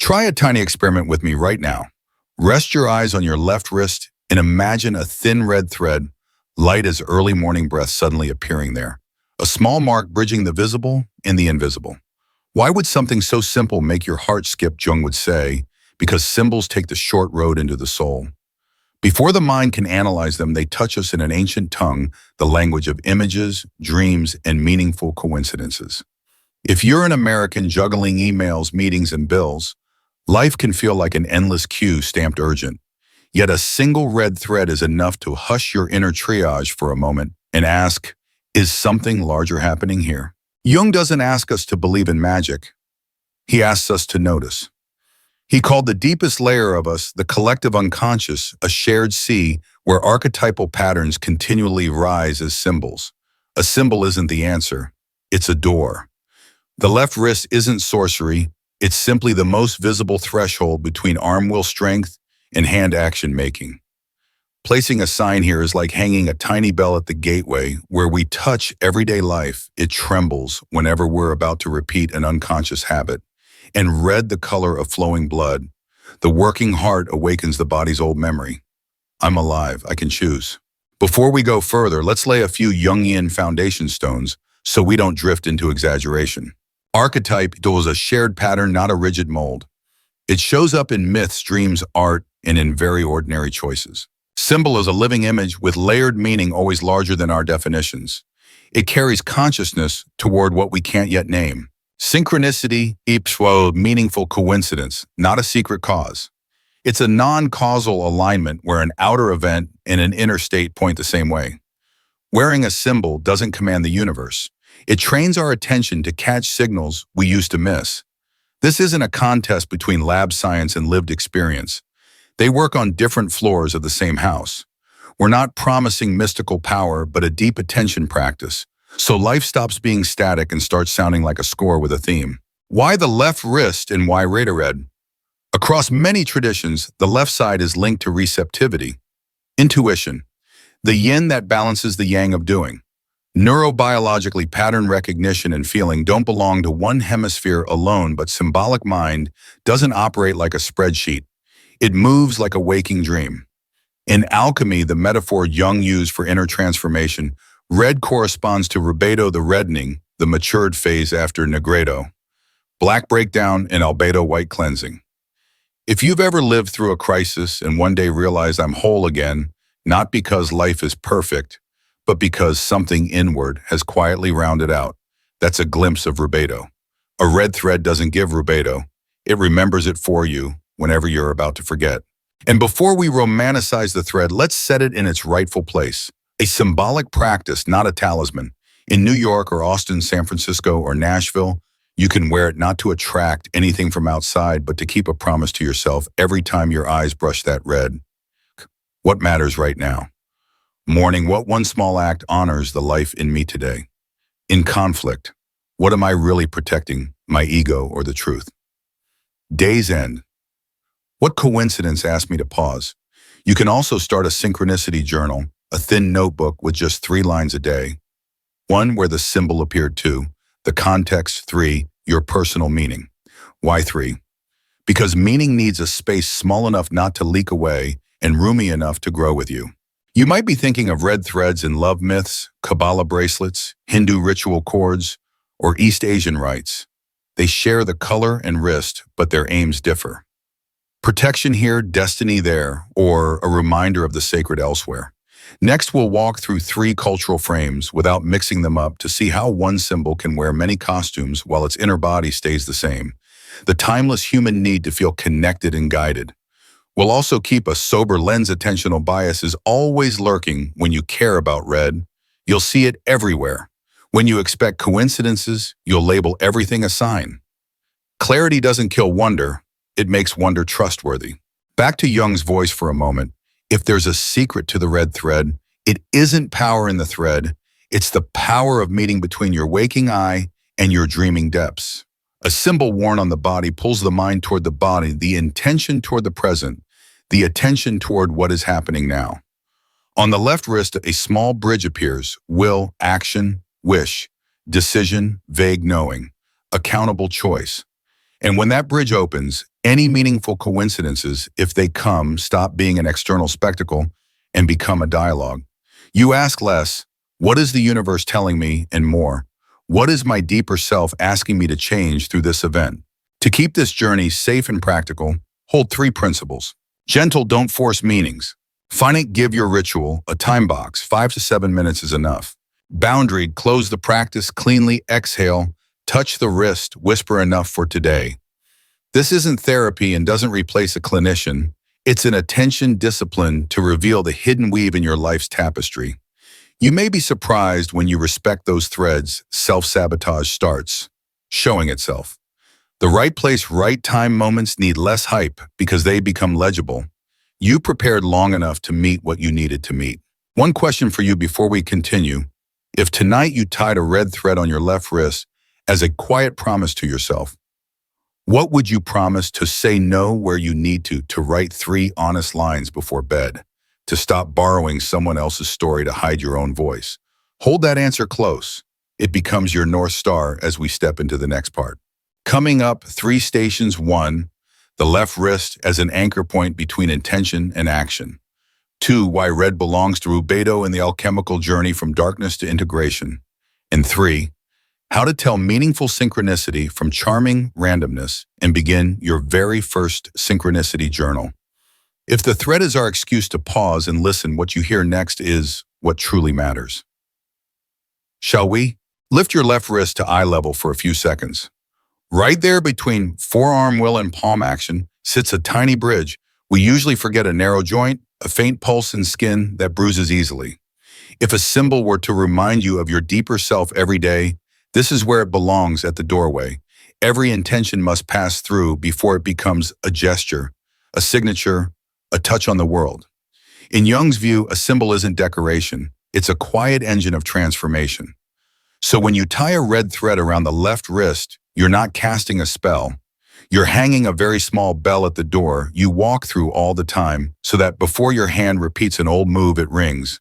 Try a tiny experiment with me right now. Rest your eyes on your left wrist and imagine a thin red thread, light as early morning breath suddenly appearing there. A small mark bridging the visible and the invisible. Why would something so simple make your heart skip, Jung would say? Because symbols take the short road into the soul. Before the mind can analyze them, they touch us in an ancient tongue, the language of images, dreams, and meaningful coincidences. If you're an American juggling emails, meetings, and bills, life can feel like an endless queue stamped urgent. Yet a single red thread is enough to hush your inner triage for a moment and ask, is something larger happening here? Jung doesn't ask us to believe in magic. He asks us to notice. He called the deepest layer of us, the collective unconscious, a shared sea where archetypal patterns continually rise as symbols. A symbol isn't the answer, it's a door. The left wrist isn't sorcery, it's simply the most visible threshold between arm will strength and hand action making. Placing a sign here is like hanging a tiny bell at the gateway where we touch everyday life. It trembles whenever we're about to repeat an unconscious habit. And red, the color of flowing blood. The working heart awakens the body's old memory. I'm alive, I can choose. Before we go further, let's lay a few Jungian foundation stones so we don't drift into exaggeration. Archetype is a shared pattern, not a rigid mold. It shows up in myths, dreams, art, and in very ordinary choices. Symbol is a living image with layered meaning always larger than our definitions. It carries consciousness toward what we can't yet name. Synchronicity equals meaningful coincidence, not a secret cause. It's a non-causal alignment where an outer event and an inner state point the same way. Wearing a symbol doesn't command the universe. It trains our attention to catch signals we used to miss. This isn't a contest between lab science and lived experience. They work on different floors of the same house. We're not promising mystical power, but a deep attention practice. So life stops being static and starts sounding like a score with a theme. Why the left wrist and why red? Across many traditions, the left side is linked to receptivity, intuition, the yin that balances the yang of doing. Neurobiologically, pattern recognition and feeling don't belong to one hemisphere alone, but symbolic mind doesn't operate like a spreadsheet. It moves like a waking dream. In alchemy, the metaphor Jung used for inner transformation, red corresponds to rubedo, the reddening, the matured phase after negredo, black breakdown, and albedo, white cleansing. If you've ever lived through a crisis and one day realized I'm whole again, not because life is perfect, but because something inward has quietly rounded out, that's a glimpse of rubedo. A red thread doesn't give rubedo. It remembers it for you whenever you're about to forget. And before we romanticize the thread, let's set it in its rightful place. A symbolic practice, not a talisman. In New York or Austin, San Francisco or Nashville, you can wear it not to attract anything from outside, but to keep a promise to yourself every time your eyes brush that red. What matters right now? Mourning, what one small act honors the life in me today? In conflict, what am I really protecting, my ego or the truth? Day's end. What coincidence asked me to pause? You can also start a synchronicity journal, a thin notebook with just 3 lines a day. 1, where the symbol appeared. 2, the context. 3, your personal meaning. Why 3? Because meaning needs a space small enough not to leak away and roomy enough to grow with you. You might be thinking of red threads in love myths, Kabbalah bracelets, Hindu ritual cords, or East Asian rites. They share the color and wrist, but their aims differ. Protection here, destiny there, or a reminder of the sacred elsewhere. Next, we'll walk through 3 cultural frames without mixing them up to see how one symbol can wear many costumes while its inner body stays the same. The timeless human need to feel connected and guided. We'll also keep a sober lens. Attentional bias is always lurking when you care about red. You'll see it everywhere. When you expect coincidences, you'll label everything a sign. Clarity doesn't kill wonder, it makes wonder trustworthy. Back to Jung's voice for a moment. If there's a secret to the red thread, it isn't power in the thread, it's the power of meeting between your waking eye and your dreaming depths. A symbol worn on the body pulls the mind toward the body, the intention toward the present, the attention toward what is happening now. On the left wrist, a small bridge appears: will, action, wish, decision, vague knowing, accountable choice. And when that bridge opens, any meaningful coincidences, if they come, stop being an external spectacle and become a dialogue. You ask less, what is the universe telling me, and more, what is my deeper self asking me to change through this event? To keep this journey safe and practical, hold 3 principles. Gentle, don't force meanings. Finite, give your ritual a time box. 5 to 7 minutes is enough. Boundary, close the practice cleanly, exhale, touch the wrist, whisper enough for today. This isn't therapy and doesn't replace a clinician. It's an attention discipline to reveal the hidden weave in your life's tapestry. You may be surprised when you respect those threads, self-sabotage starts showing itself. The right place, right time moments need less hype because they become legible. You prepared long enough to meet what you needed to meet. One question for you before we continue. If tonight you tied a red thread on your left wrist as a quiet promise to yourself, what would you promise to say no where you need to write 3 honest lines before bed, to stop borrowing someone else's story to hide your own voice? Hold that answer close. It becomes your North Star as we step into the next part. Coming up, 3 stations. 1, the left wrist as an anchor point between intention and action. 2, why red belongs to rubedo in the alchemical journey from darkness to integration. And 3, how to tell meaningful synchronicity from charming randomness and begin your very first synchronicity journal. If the thread is our excuse to pause and listen, what you hear next is what truly matters. Shall we? Lift your left wrist to eye level for a few seconds. Right there between forearm will and palm action sits a tiny bridge. We usually forget a narrow joint, a faint pulse in skin that bruises easily. If a symbol were to remind you of your deeper self every day, this is where it belongs, at the doorway. Every intention must pass through before it becomes a gesture, a signature, a touch on the world. In Jung's view, a symbol isn't decoration. It's a quiet engine of transformation. So when you tie a red thread around the left wrist, you're not casting a spell. You're hanging a very small bell at the door you walk through all the time so that before your hand repeats an old move, it rings.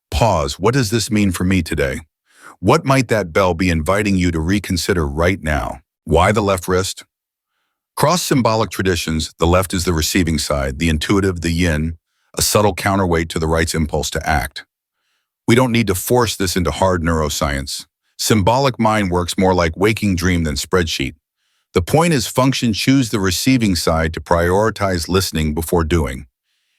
Pause. What does this mean for me today? What might that bell be inviting you to reconsider right now? Why the left wrist? Cross symbolic traditions, the left is the receiving side, the intuitive, the yin, a subtle counterweight to the right's impulse to act. We don't need to force this into hard neuroscience. Symbolic mind works more like waking dream than spreadsheet. The point is function, choose the receiving side to prioritize listening before doing.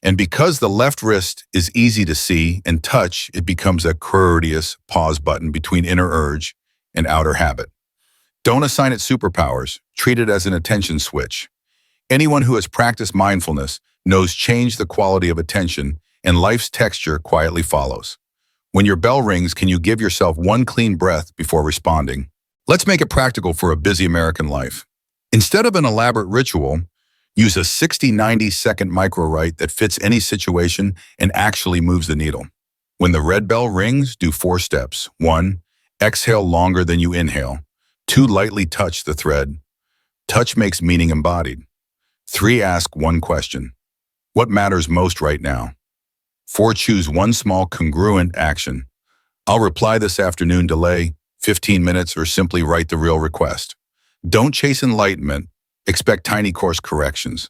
And because the left wrist is easy to see and touch, it becomes a courteous pause button between inner urge and outer habit. Don't assign it superpowers, treat it as an attention switch. Anyone who has practiced mindfulness knows change the quality of attention and life's texture quietly follows. When your bell rings, can you give yourself one clean breath before responding? Let's make it practical for a busy American life. Instead of an elaborate ritual, use a 60-90 second micro-rite that fits any situation and actually moves the needle. When the red bell rings, do 4 steps. 1, exhale longer than you inhale. 2, lightly touch the thread. Touch makes meaning embodied. 3, ask one question. What matters most right now? 4, choose one small congruent action. I'll reply this afternoon, delay 15 minutes, or simply write the real request. Don't chase enlightenment. Expect tiny course corrections.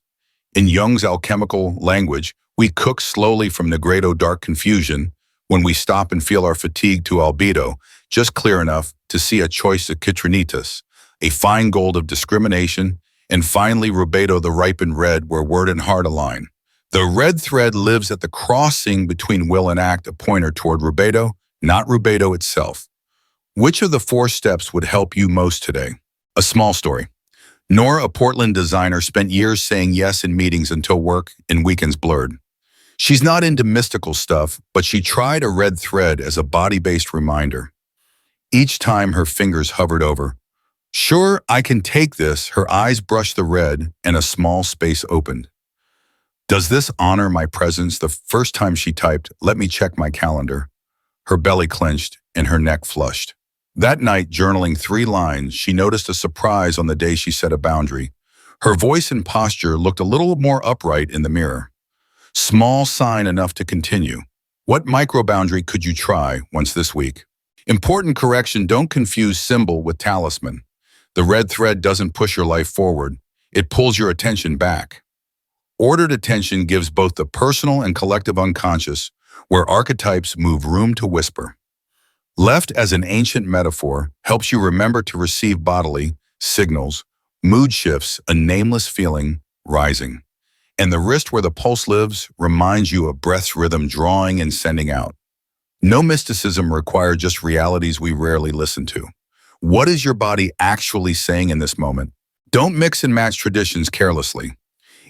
In Jung's alchemical language, we cook slowly from nigredo, dark confusion, when we stop and feel our fatigue to albedo, just clear enough to see a choice of citrinitas, a fine gold of discrimination, and finally rubedo, the ripened red where word and heart align. The red thread lives at the crossing between will and act, a pointer toward rubedo, not rubedo itself. Which of the 4 steps would help you most today? A small story. Nora, a Portland designer, spent years saying yes in meetings until work and weekends blurred. She's not into mystical stuff, but she tried a red thread as a body-based reminder. Each time her fingers hovered over, "Sure, I can take this," her eyes brushed the red and a small space opened. "Does this honor my presence?" The first time she typed, "Let me check my calendar." Her belly clenched and her neck flushed. That night, journaling 3 lines, she noticed a surprise on the day she set a boundary. Her voice and posture looked a little more upright in the mirror. Small sign enough to continue. What micro-boundary could you try once this week? Important correction, don't confuse symbol with talisman. The The red thread doesn't push your life forward. It pulls your attention back. Ordered attention gives both the personal and collective unconscious, where archetypes move room to whisper. Left as an ancient metaphor helps you remember to receive bodily signals, mood shifts, a nameless feeling, rising. And the wrist where the pulse lives reminds you of breath's rhythm drawing and sending out. No mysticism required, just realities we rarely listen to. What is your body actually saying in this moment? Don't mix and match traditions carelessly.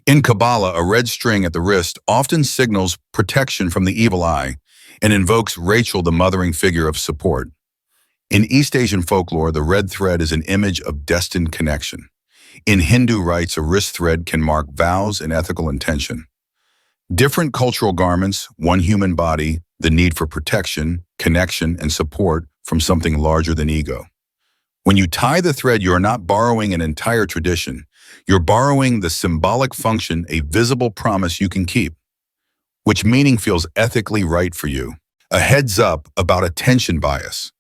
In Kabbalah, a red string at the wrist often signals protection from the evil eye and invokes Rachel, the mothering figure of support. In East Asian folklore, the red thread is an image of destined connection. In Hindu rites, a wrist thread can mark vows and ethical intention. Different cultural garments, one human body, the need for protection, connection, and support from something larger than ego. When you tie the thread, you are not borrowing an entire tradition. You're borrowing the symbolic function, a visible promise you can keep. Which meaning feels ethically right for you? A heads up about attention bias.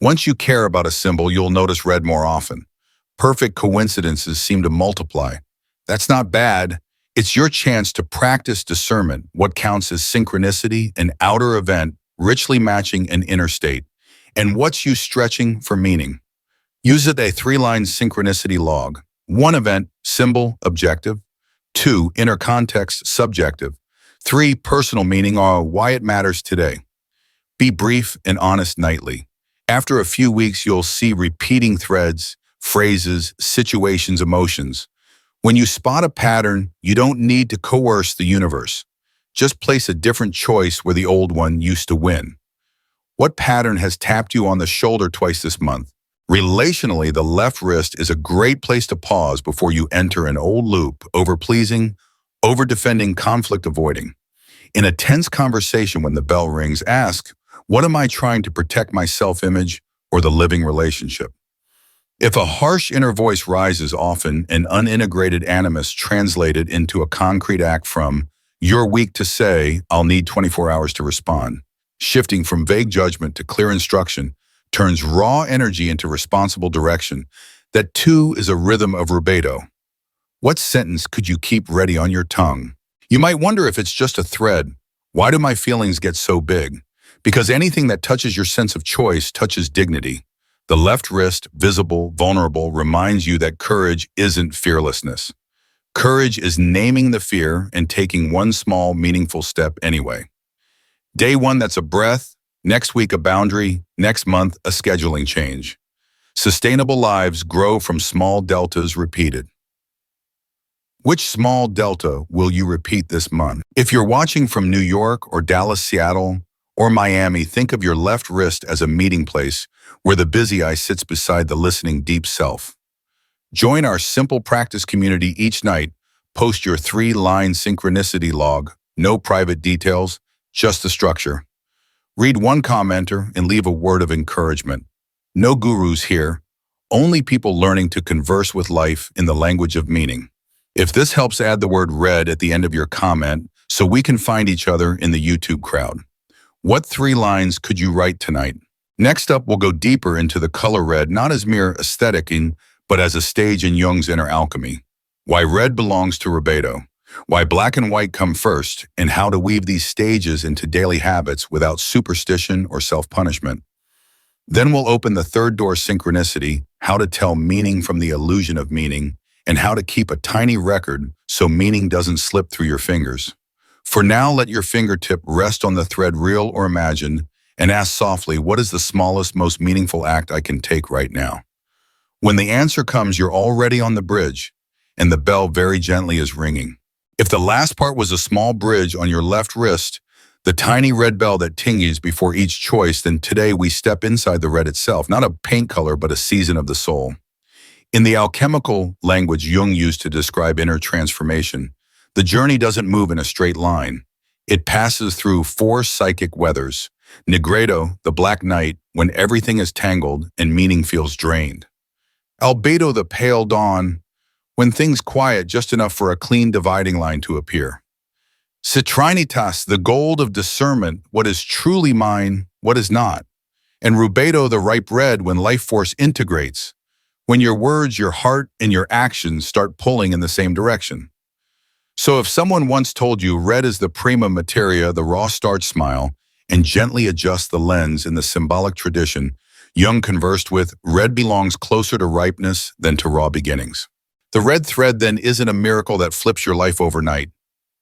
Once you care about a symbol, you'll notice red more often. Perfect coincidences seem to multiply. That's not bad. It's your chance to practice discernment, what counts as synchronicity, an outer event, richly matching an inner state, and what's you stretching for meaning. Use it a 3-line synchronicity log. 1 event, symbol, objective. 2, inner context, subjective. 3, personal meaning or why it matters today. Be brief and honest nightly. After a few weeks, you'll see repeating threads, phrases, situations, emotions. When you spot a pattern, you don't need to coerce the universe. Just place a different choice where the old one used to win. What pattern has tapped you on the shoulder twice this month? Relationally, the left wrist is a great place to pause before you enter an old loop, over-pleasing, over-defending, conflict-avoiding. In a tense conversation when the bell rings, ask, what am I trying to protect, my self-image or the living relationship? If a harsh inner voice rises, often an unintegrated animus translated into a concrete act from, you're weak to say, I'll need 24 hours to respond. Shifting from vague judgment to clear instruction turns raw energy into responsible direction. That too is a rhythm of rubedo. What sentence could you keep ready on your tongue? You might wonder if it's just a thread. Why do my feelings get so big? Because anything that touches your sense of choice touches dignity. The left wrist, visible, vulnerable, reminds you that courage isn't fearlessness. Courage is naming the fear and taking one small, meaningful step anyway. Day 1, that's a breath. Next week, a boundary. Next month, a scheduling change. Sustainable lives grow from small deltas repeated. Which small delta will you repeat this month? If you're watching from New York or Dallas, Seattle, or Miami, think of your left wrist as a meeting place where the busy eye sits beside the listening deep self. Join our simple practice community each night. Post your 3-line synchronicity log. No private details, just the structure. Read one commenter and leave a word of encouragement. No gurus here, only people learning to converse with life in the language of meaning. If this helps, add the word red at the end of your comment so we can find each other in the YouTube crowd. What 3 lines could you write tonight? Next up, we'll go deeper into the color red, not as mere aesthetic, but as a stage in Jung's inner alchemy. Why red belongs to rubedo, why black and white come first, and how to weave these stages into daily habits without superstition or self-punishment. Then we'll open the 3rd door, synchronicity, how to tell meaning from the illusion of meaning, and how to keep a tiny record so meaning doesn't slip through your fingers. For now, let your fingertip rest on the thread, real or imagined, and ask softly, what is the smallest, most meaningful act I can take right now? When the answer comes, you're already on the bridge, and the bell very gently is ringing. If the last part was a small bridge on your left wrist, the tiny red bell that tinges before each choice, then today we step inside the red itself, not a paint color, but a season of the soul. In the alchemical language Jung used to describe inner transformation, the journey doesn't move in a straight line. It passes through 4 psychic weathers. Negredo, the black night, when everything is tangled and meaning feels drained. Albedo, the pale dawn, when things quiet just enough for a clean dividing line to appear. Citrinitas, the gold of discernment, what is truly mine, what is not. And rubedo, the ripe red, when life force integrates, When your words, your heart, and your actions start pulling in the same direction. So if someone once told you red is the prima materia, the raw starch smile, and gently adjust the lens in the symbolic tradition Jung conversed with, red belongs closer to ripeness than to raw beginnings. The red thread then isn't a miracle that flips your life overnight.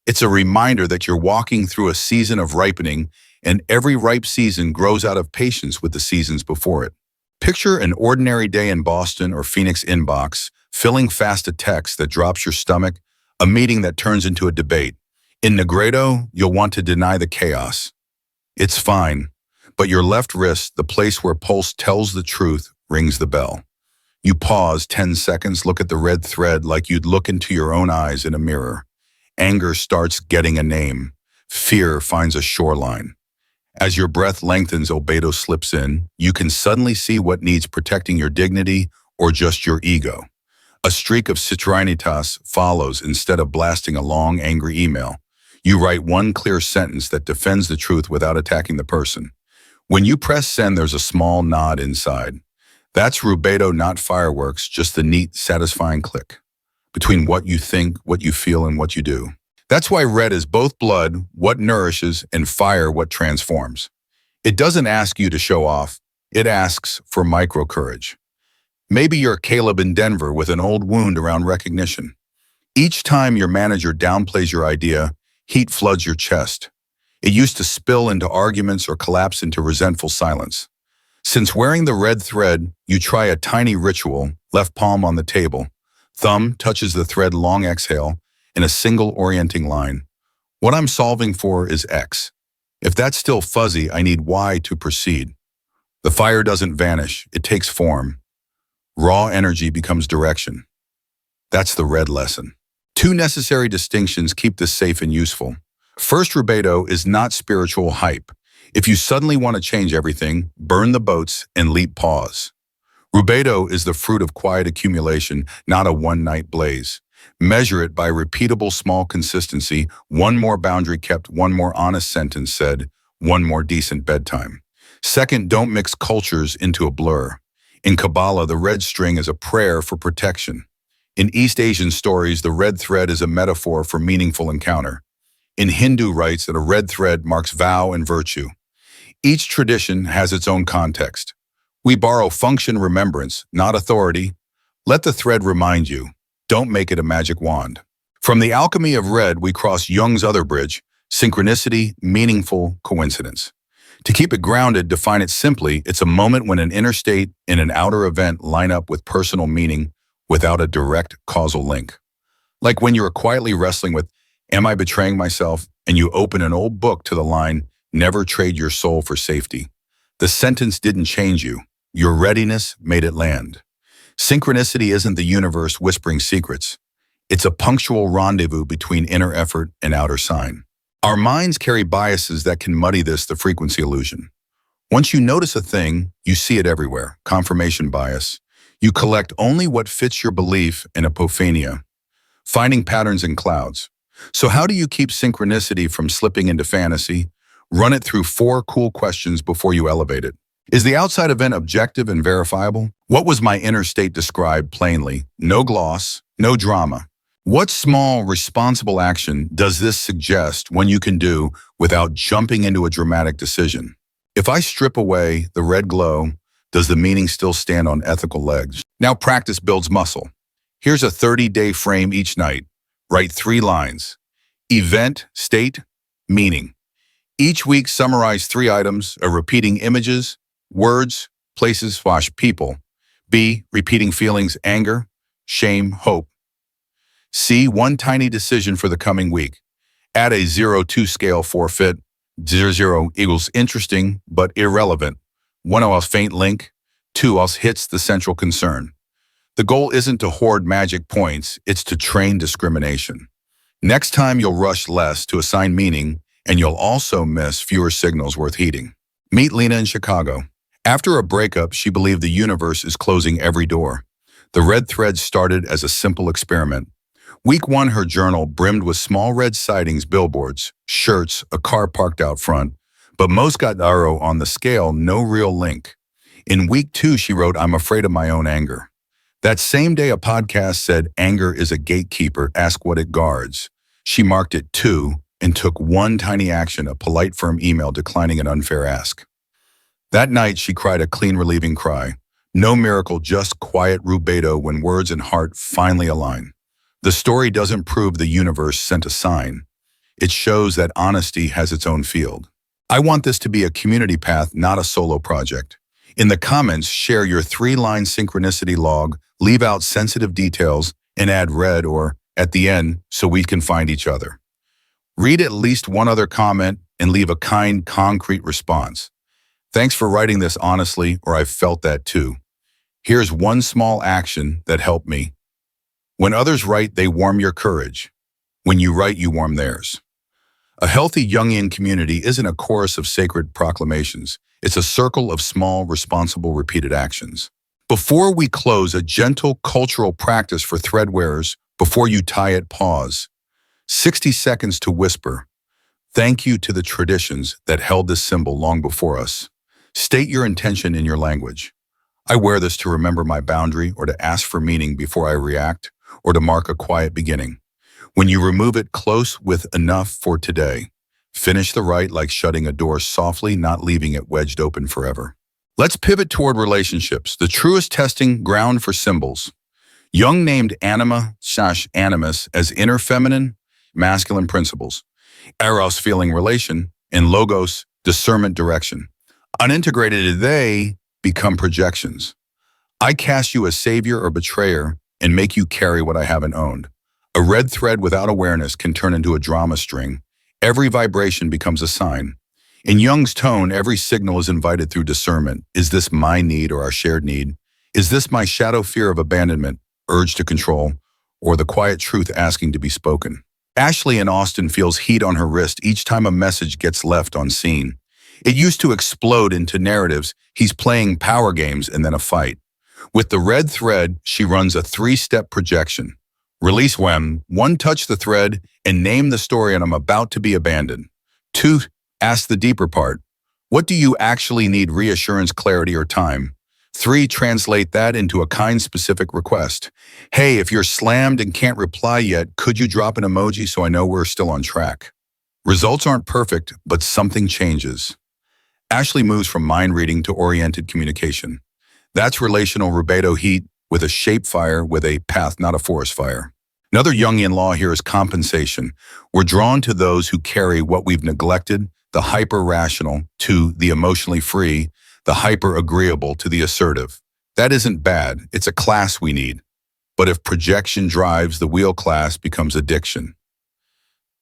It's a reminder that you're walking through a season of ripening, and every ripe season grows out of patience with the seasons before it. Picture an ordinary day in Boston or Phoenix inbox, filling fast a text that drops your stomach, a meeting that turns into a debate. In Negredo, you'll want to deny the chaos. It's fine, but your left wrist, the place where pulse tells the truth, rings the bell. You pause 10 seconds, look at the red thread like you'd look into your own eyes in a mirror. Anger starts getting a name. Fear finds a shoreline. As your breath lengthens, albedo slips in. You can suddenly see what needs protecting, your dignity or just your ego. A streak of citrinitas follows instead of blasting a long, angry email. You write one clear sentence that defends the truth without attacking the person. When you press send, there's a small nod inside. That's rubedo, not fireworks, just the neat, satisfying click between what you think, what you feel, and what you do. That's why red is both blood, what nourishes, and fire, what transforms. It doesn't ask you to show off. It asks for micro-courage. Maybe you're Caleb in Denver with an old wound around recognition. Each time your manager downplays your idea, heat floods your chest. It used to spill into arguments or collapse into resentful silence. Since wearing the red thread, you try a tiny ritual, left palm on the table. Thumb touches the thread, long exhale, in a single orienting line. What I'm solving for is X. If that's still fuzzy, I need Y to proceed. The fire doesn't vanish, it takes form. Raw energy becomes direction. That's the red lesson. Two necessary distinctions keep this safe and useful. First, rubedo is not spiritual hype. If you suddenly want to change everything, burn the boats and leap pause. Rubedo is the fruit of quiet accumulation, not a one-night blaze. Measure it by repeatable small consistency, one more boundary kept, one more honest sentence said, one more decent bedtime. Second, don't mix cultures into a blur. In Kabbalah, the red string is a prayer for protection. In East Asian stories, the red thread is a metaphor for meaningful encounter. In Hindu rites, that a red thread marks vow and virtue. Each tradition has its own context. We borrow function, remembrance, not authority. Let the thread remind you. Don't make it a magic wand. From the alchemy of red, we cross Jung's other bridge, synchronicity, meaningful coincidence. To keep it grounded, define it simply, it's a moment when an inner state and an outer event line up with personal meaning without a direct causal link. Like when you're quietly wrestling with, am I betraying myself? And you open an old book to the line, never trade your soul for safety. The sentence didn't change you. Your readiness made it land. Synchronicity isn't the universe whispering secrets. It's a punctual rendezvous between inner effort and outer sign. Our minds carry biases that can muddy the frequency illusion. Once you notice a thing, you see it everywhere. Confirmation bias. You collect only what fits your belief in apophenia, finding patterns in clouds. So how do you keep synchronicity from slipping into fantasy? Run it through 4 cool questions before you elevate it. Is the outside event objective and verifiable? What was my inner state described plainly? No gloss, no drama. What small, responsible action does this suggest one you can do without jumping into a dramatic decision? If I strip away the red glow, does the meaning still stand on ethical legs? Now practice builds muscle. Here's a 30-day frame each night. Write 3 lines. Event, state, meaning. Each week, summarize 3 items of repeating images, words, places, people. B, repeating feelings, anger, shame, hope. C, 1 tiny decision for the coming week. Add a 0-2 scale forfeit. 0 equals interesting but irrelevant. 1 else faint link. 2 else hits the central concern. The goal isn't to hoard magic points, it's to train discrimination. Next time you'll rush less to assign meaning, and you'll also miss fewer signals worth heeding. Meet Lena in Chicago. After a breakup, she believed the universe is closing every door. The red thread started as a simple experiment. Week 1, her journal brimmed with small red sightings, billboards, shirts, a car parked out front, but most got 0 on the scale, no real link. In week 2, she wrote, I'm afraid of my own anger. That same day, a podcast said anger is a gatekeeper, ask what it guards. She marked it 2 and took one tiny action, a polite, firm email declining an unfair ask. That night, she cried a clean, relieving cry. No miracle, just quiet rubedo when words and heart finally align. The story doesn't prove the universe sent a sign. It shows that honesty has its own field. I want this to be a community path, not a solo project. In the comments, share your 3-line synchronicity log, leave out sensitive details, and add red or at the end so we can find each other. Read at least one other comment and leave a kind, concrete response. Thanks for writing this honestly, or I've felt that too. Here's one small action that helped me. When others write, they warm your courage. When you write, you warm theirs. A healthy Jungian community isn't a chorus of sacred proclamations. It's a circle of small, responsible, repeated actions. Before we close, a gentle cultural practice for thread wearers. Before you tie it, pause. 60 seconds to whisper. Thank you to the traditions that held this symbol long before us. State your intention in your language. I wear this to remember my boundary, or to ask for meaning before I react, or to mark a quiet beginning. When you remove it, close with enough for today. Finish the rite like shutting a door softly, not leaving it wedged open forever. Let's pivot toward relationships, the truest testing ground for symbols. Jung named anima/animus as inner feminine, masculine principles, eros feeling relation, and logos discernment direction. Unintegrated, they become projections. I cast you as savior or betrayer and make you carry what I haven't owned. A red thread without awareness can turn into a drama string. Every vibration becomes a sign. In Jung's tone, every signal is invited through discernment. Is this my need or our shared need? Is this my shadow fear of abandonment, urge to control, or the quiet truth asking to be spoken? Ashley in Austin feels heat on her wrist each time a message gets left unseen. It used to explode into narratives. He's playing power games and then a fight. With the red thread, she runs a 3-step projection. Release when. 1, touch the thread and name the story and I'm about to be abandoned. 2, ask the deeper part. What do you actually need, reassurance, clarity, or time? 3, translate that into a kind, specific request. Hey, if you're slammed and can't reply yet, could you drop an emoji so I know we're still on track? Results aren't perfect, but something changes. Ashley moves from mind reading to oriented communication. That's relational rubedo heat with a shape fire with a path, not a forest fire. Another Jungian law here is compensation. We're drawn to those who carry what we've neglected, the hyper-rational to the emotionally free, the hyper-agreeable to the assertive. That isn't bad. It's a class we need. But if projection drives the wheel, class becomes addiction.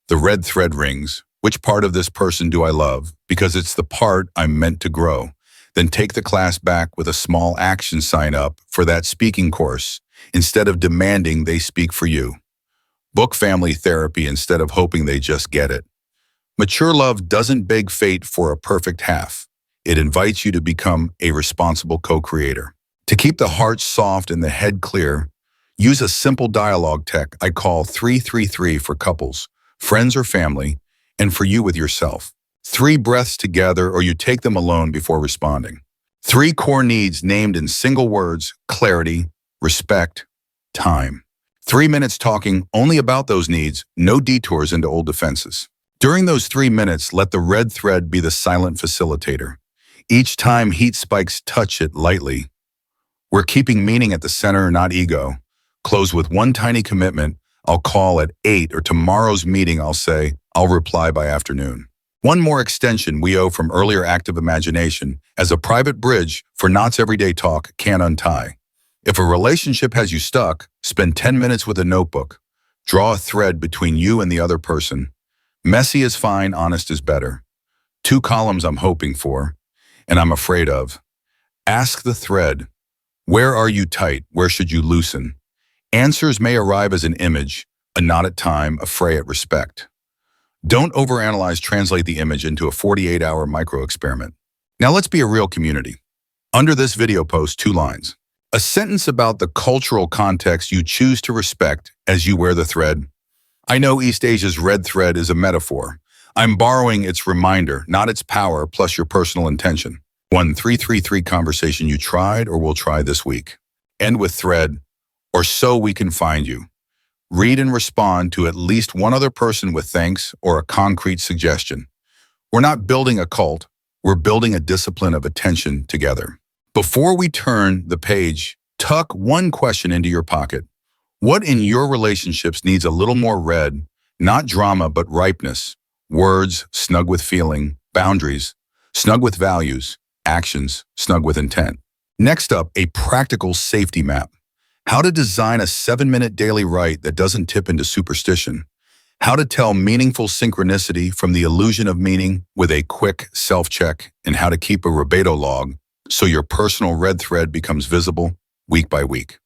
The red thread rings. Which part of this person do I love? Because it's the part I'm meant to grow. Then take the class back with a small action sign up for that speaking course, instead of demanding they speak for you. Book family therapy instead of hoping they just get it. Mature love doesn't beg fate for a perfect half. It invites you to become a responsible co-creator. To keep the heart soft and the head clear, use a simple dialogue tech I call 333 for couples, friends or family, and for you with yourself. 3 breaths together, or you take them alone before responding. 3 core needs named in single words: clarity, respect, time. 3 minutes talking only about those needs, no detours into old defenses. During those 3 minutes, let the red thread be the silent facilitator. Each time heat spikes, touch it lightly. We're keeping meaning at the center, not ego. Close with one tiny commitment. I'll call at 8, or tomorrow's meeting I'll say, I'll reply by afternoon. One more extension we owe from earlier active imagination as a private bridge for Knots everyday talk can't untie. If a relationship has you stuck, spend 10 minutes with a notebook. Draw a thread between you and the other person. Messy is fine, honest is better. 2 columns I'm hoping for, and I'm afraid of. Ask the thread. Where are you tight? Where should you loosen? Answers may arrive as an image, a nod at time, a fray at respect. Don't overanalyze, translate the image into a 48-hour micro-experiment. Now let's be a real community. Under this video post, 2 lines. A sentence about the cultural context you choose to respect as you wear the thread. I know East Asia's red thread is a metaphor. I'm borrowing its reminder, not its power, plus your personal intention. 1 333 conversation you tried or will try this week. End with thread. or so we can find you. Read and respond to at least one other person with thanks or a concrete suggestion. We're not building a cult, we're building a discipline of attention together. Before we turn the page, tuck one question into your pocket. What in your relationships needs a little more red, not drama but ripeness? Words, snug with feeling, boundaries, snug with values, actions, snug with intent. Next up, a practical safety map. How to design a 7-minute daily rite that doesn't tip into superstition. How to tell meaningful synchronicity from the illusion of meaning with a quick self-check, and how to keep a rebedo log so your personal red thread becomes visible week by week.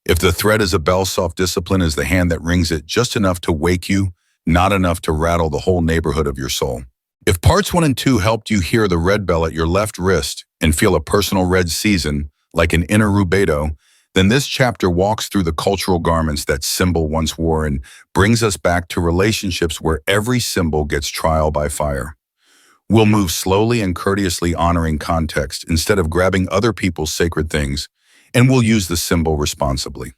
If the thread is a bell, self-discipline is the hand that rings it just enough to wake you, not enough to rattle the whole neighborhood of your soul. If parts 1 and 2 helped you hear the red bell at your left wrist and feel a personal red season like an inner rubedo, then this chapter walks through the cultural garments that symbol once wore and brings us back to relationships where every symbol gets trial by fire. We'll move slowly and courteously, honoring context instead of grabbing other people's sacred things, and we'll use the symbol responsibly.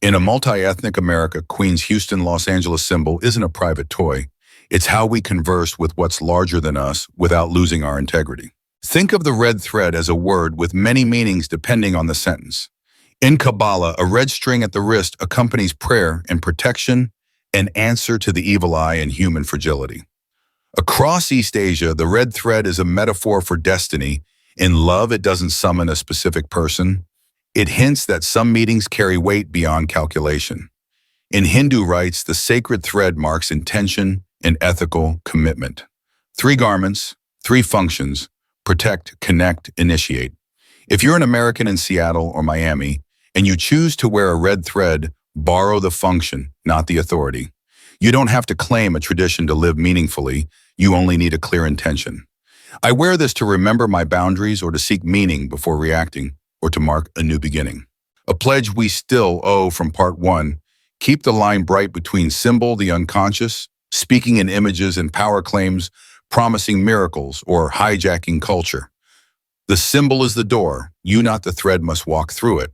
In a multi-ethnic America, Queens, Houston, Los Angeles symbol isn't a private toy. It's how we converse with what's larger than us without losing our integrity. Think of the red thread as a word with many meanings depending on the sentence. In Kabbalah, a red string at the wrist accompanies prayer and protection, an answer to the evil eye and human fragility. Across East Asia, the red thread is a metaphor for destiny. In love, it doesn't summon a specific person. It hints that some meetings carry weight beyond calculation. In Hindu rites, the sacred thread marks intention and ethical commitment. 3 garments, 3 functions: protect, connect, initiate. If you're an American in Seattle or Miami, and you choose to wear a red thread, borrow the function, not the authority. You don't have to claim a tradition to live meaningfully. You only need a clear intention. I wear this to remember my boundaries or to seek meaning before reacting or to mark a new beginning. A pledge we still owe from part 1. Keep the line bright between symbol, the unconscious, speaking in images and power claims, promising miracles or hijacking culture. The symbol is the door. You, not the thread, must walk through it.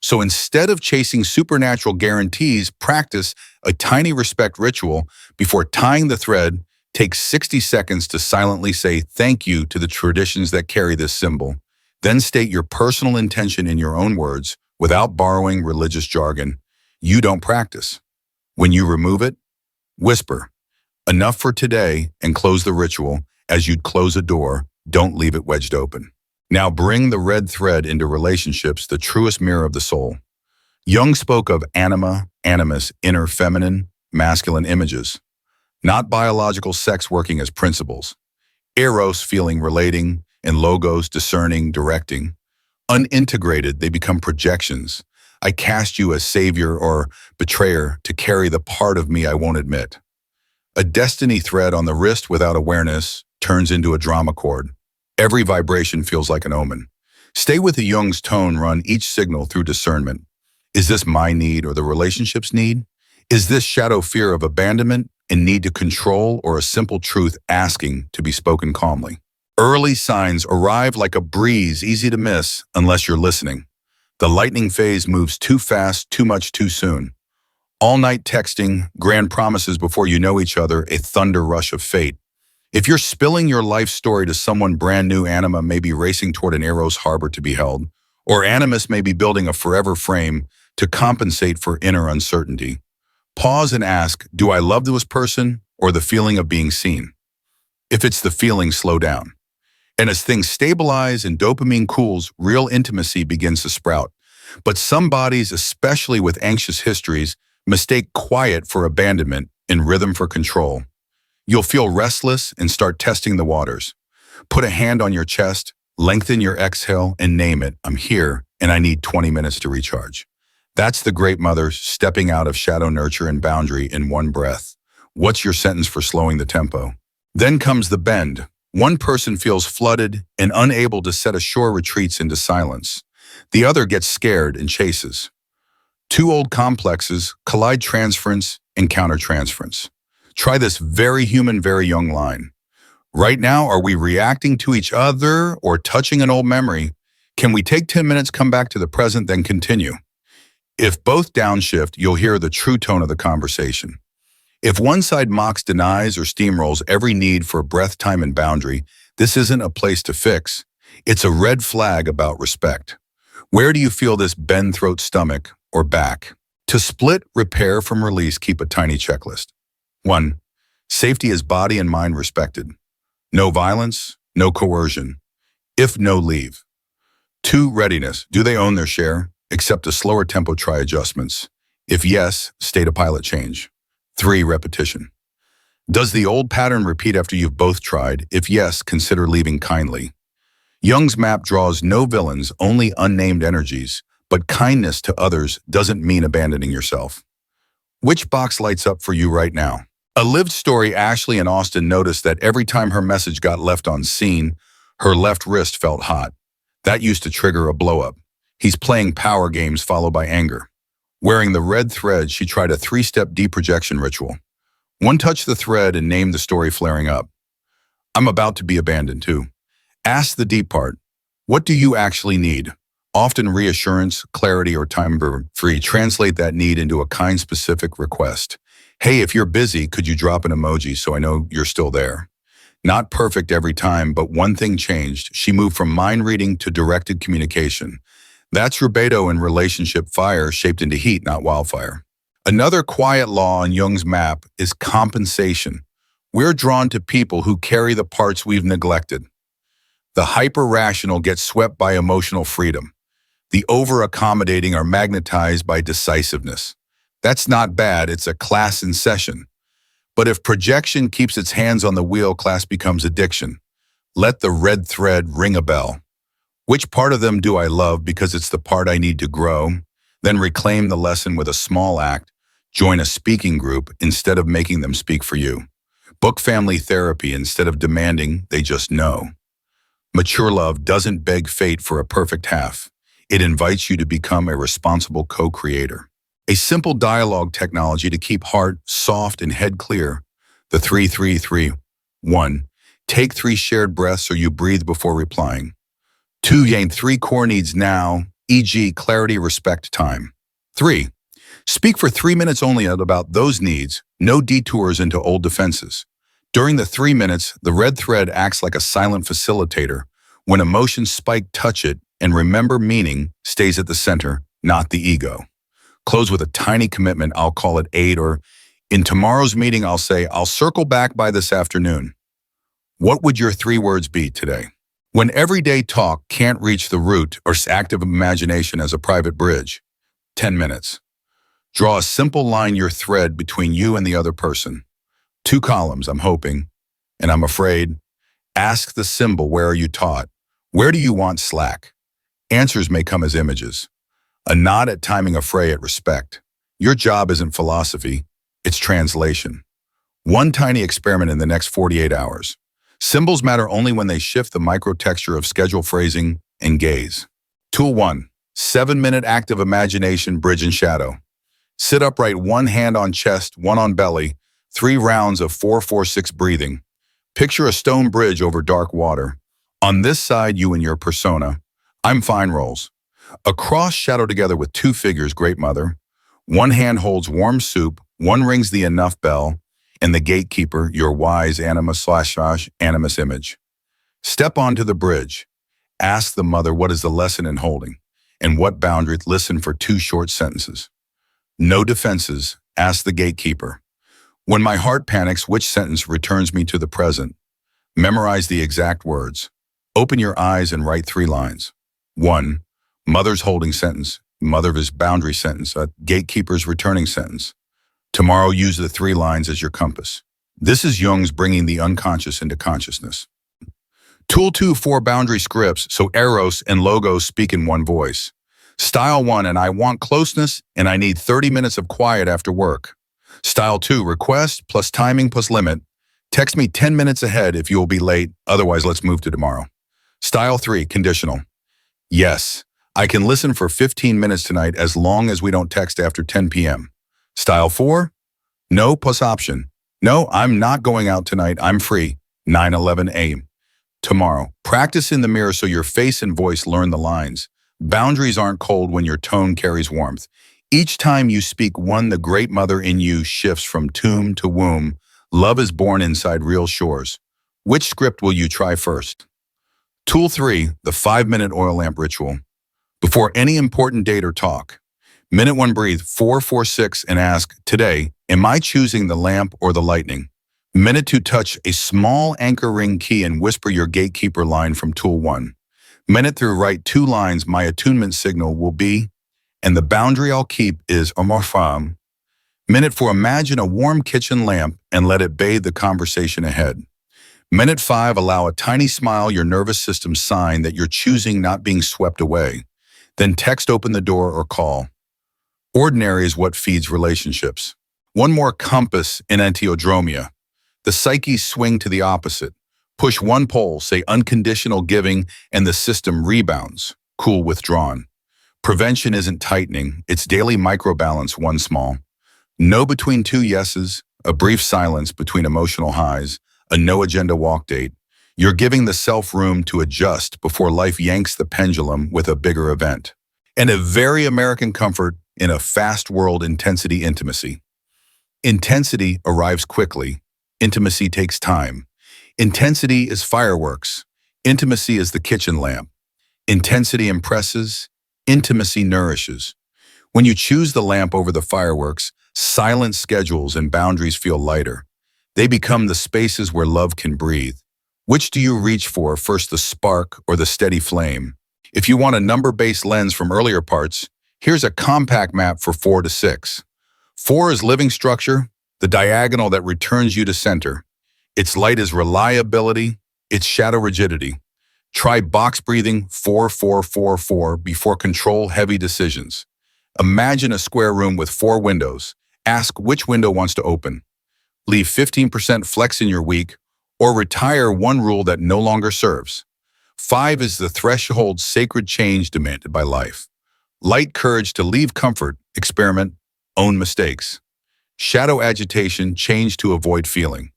So instead of chasing supernatural guarantees, practice a tiny respect ritual. Before tying the thread, take 60 seconds to silently say thank you to the traditions that carry this symbol. Then state your personal intention in your own words without borrowing religious jargon you don't practice. When you remove it, whisper, "Enough for today," and close the ritual as you'd close a door. Don't leave it wedged open. Now bring the red thread into relationships, the truest mirror of the soul. Jung spoke of anima, animus, inner feminine, masculine images, not biological sex working as principles. Eros, feeling, relating, and logos, discerning, directing. Unintegrated, they become projections. I cast you as savior or betrayer to carry the part of me I won't admit. A destiny thread on the wrist without awareness turns into a drama chord. Every vibration feels like an omen. Stay with the Jung's tone, run each signal through discernment. Is this my need or the relationship's need? Is this shadow fear of abandonment and need to control, or a simple truth asking to be spoken calmly? Early signs arrive like a breeze, easy to miss unless you're listening. The lightning phase moves too fast, too much, too soon. All-night texting, grand promises before you know each other, a thunder rush of fate. If you're spilling your life story to someone brand new, anima may be racing toward an Eros harbor to be held, or animus may be building a forever frame to compensate for inner uncertainty. Pause and ask, do I love this person or the feeling of being seen? If it's the feeling, slow down. And as things stabilize and dopamine cools, real intimacy begins to sprout. But some bodies, especially with anxious histories, mistake quiet for abandonment and rhythm for control. You'll feel restless and start testing the waters. Put a hand on your chest, lengthen your exhale, and name it. I'm here, and I need 20 minutes to recharge. That's the great mother stepping out of shadow, nurture, and boundary in one breath. What's your sentence for slowing the tempo? Then comes the bend. One person feels flooded and unable to set ashore, retreats into silence. The other gets scared and chases. 2 old complexes collide, transference and countertransference. Try this very human, very young line. Right now, are we reacting to each other or touching an old memory? Can we take 10 minutes, come back to the present, then continue? If both downshift, you'll hear the true tone of the conversation. If one side mocks, denies, or steamrolls every need for breath, time, and boundary, this isn't a place to fix. It's a red flag about respect. Where do you feel this bend, throat, stomach, or back? To split, repair from release, keep a tiny checklist. 1. Safety is body and mind respected. No violence, no coercion. If no, leave. 2. Readiness. Do they own their share? Accept a slower tempo, try adjustments. If yes, state a pilot change. 3. Repetition. Does the old pattern repeat after you've both tried? If yes, consider leaving kindly. Jung's map draws no villains, only unnamed energies, but kindness to others doesn't mean abandoning yourself. Which box lights up for you right now? A lived story. Ashley in Austin noticed that every time her message got left unseen, her left wrist felt hot. That used to trigger a blow-up. He's playing power games followed by anger. Wearing the red thread, she tried a 3-step deprojection ritual. 1. Touch the thread and name the story flaring up. I'm about to be abandoned too. Ask the deep part. What do you actually need? Often reassurance, clarity, or time free. Translate that need into a kind, specific request. Hey, if you're busy, could you drop an emoji so I know you're still there? Not perfect every time, but one thing changed. She moved from mind reading to directed communication. That's rubedo in relationship, fire shaped into heat, not wildfire. Another quiet law in Jung's map is compensation. We're drawn to people who carry the parts we've neglected. The hyper-rational get swept by emotional freedom. The over-accommodating are magnetized by decisiveness. That's not bad, it's a class in session. But if projection keeps its hands on the wheel, class becomes addiction. Let the red thread ring a bell. Which part of them do I love because it's the part I need to grow? Then reclaim the lesson with a small act. Join a speaking group instead of making them speak for you. Book family therapy instead of demanding they just know. Mature love doesn't beg fate for a perfect half. It invites you to become a responsible co-creator. A simple dialogue technology to keep heart soft and head clear. The 3-3-3. 1. Take 3 shared breaths so you breathe before replying. 2. Gain 3 core needs now, e.g. clarity, respect, time. 3. Speak for 3 minutes only about those needs, no detours into old defenses. During the 3 minutes, the red thread acts like a silent facilitator. When emotions spike, touch it, and remember meaning stays at the center, not the ego. Close with a tiny commitment. I'll call it 8, or in tomorrow's meeting, I'll say, I'll circle back by this afternoon. What would your 3 words be today? When everyday talk can't reach the root or active imagination as a private bridge, 10 minutes. Draw a simple line, your thread between you and the other person. 2 columns, I'm hoping, and I'm afraid. Ask the symbol, where are you taught? Where do you want slack? Answers may come as images. A nod at timing, a fray at respect. Your job isn't philosophy, it's translation. 1 tiny experiment in the next 48 hours. Symbols matter only when they shift the microtexture of schedule, phrasing, and gaze. Tool 1. 7-minute active imagination, bridge and shadow. Sit upright, 1 hand on chest, 1 on belly, 3 rounds of 4-4-6 breathing. Picture a stone bridge over dark water. On this side, you and your persona. I'm fine rolls. Across, shadow together with 2 figures, great mother. 1 hand holds warm soup, 1 rings the enough bell, and the gatekeeper, your wise animus/animus image. Step onto the bridge. Ask the mother, what is the lesson in holding? And what boundary? Listen for 2 short sentences. No defenses. Ask the gatekeeper. When my heart panics, which sentence returns me to the present? Memorize the exact words. Open your eyes and write 3 lines. 1. Mother's holding sentence. Mother's boundary sentence. Gatekeeper's returning sentence. Tomorrow, use the 3 lines as your compass. This is Jung's bringing the unconscious into consciousness. Tool 2, 4 boundary scripts, so eros and logos speak in one voice. Style 1, and I want closeness, and I need 30 minutes of quiet after work. Style 2, request plus timing plus limit. Text me 10 minutes ahead if you will be late, otherwise let's move to tomorrow. Style 3, conditional. Yes, I can listen for 15 minutes tonight as long as we don't text after 10 p.m. Style 4, no plus option. No, I'm not going out tonight, I'm free, 9:11 a.m. Tomorrow, practice in the mirror so your face and voice learn the lines. Boundaries aren't cold when your tone carries warmth. Each time you speak one, the great mother in you shifts from tomb to womb. Love is born inside real shores. Which script will you try first? Tool 3, the 5-minute oil lamp ritual. Before any important date or talk, minute 1, breathe 4-4-6 and ask, today, am I choosing the lamp or the lightning? Minute 2, touch a small anchor ring key and whisper your gatekeeper line from tool 1. Minute 3, write 2 lines, my attunement signal will be, and the boundary I'll keep is omorpham. Minute 4, imagine a warm kitchen lamp and let it bathe the conversation ahead. Minute 5, allow a tiny smile, your nervous system sign that you're choosing not being swept away. Then text, open the door, or call. Ordinary is what feeds relationships. One more compass in enantiodromia. The psyche swing to the opposite. Push one pole, say unconditional giving, and the system rebounds, cool withdrawn. Prevention isn't tightening, it's daily microbalance, one small. No between 2 yeses, a brief silence between emotional highs, a no-agenda walk date. You're giving the self room to adjust before life yanks the pendulum with a bigger event. And a very American comfort in a fast world, intensity intimacy. Intensity arrives quickly. Intimacy takes time. Intensity is fireworks. Intimacy is the kitchen lamp. Intensity impresses. Intimacy nourishes. When you choose the lamp over the fireworks, silent schedules and boundaries feel lighter. They become the spaces where love can breathe. Which do you reach for first, the spark or the steady flame? If you want a number-based lens from earlier parts, here's a compact map for 4 to 6. 4 is living structure, the diagonal that returns you to center. Its light is reliability, its shadow rigidity. Try box breathing 4-4-4-4 before control-heavy decisions. Imagine a square room with 4 windows. Ask which window wants to open. Leave 15% flex in your week, or retire one rule that no longer serves. 5 is the threshold, sacred change demanded by life. Light courage to leave comfort, experiment, own mistakes. Shadow agitation, change to avoid feeling.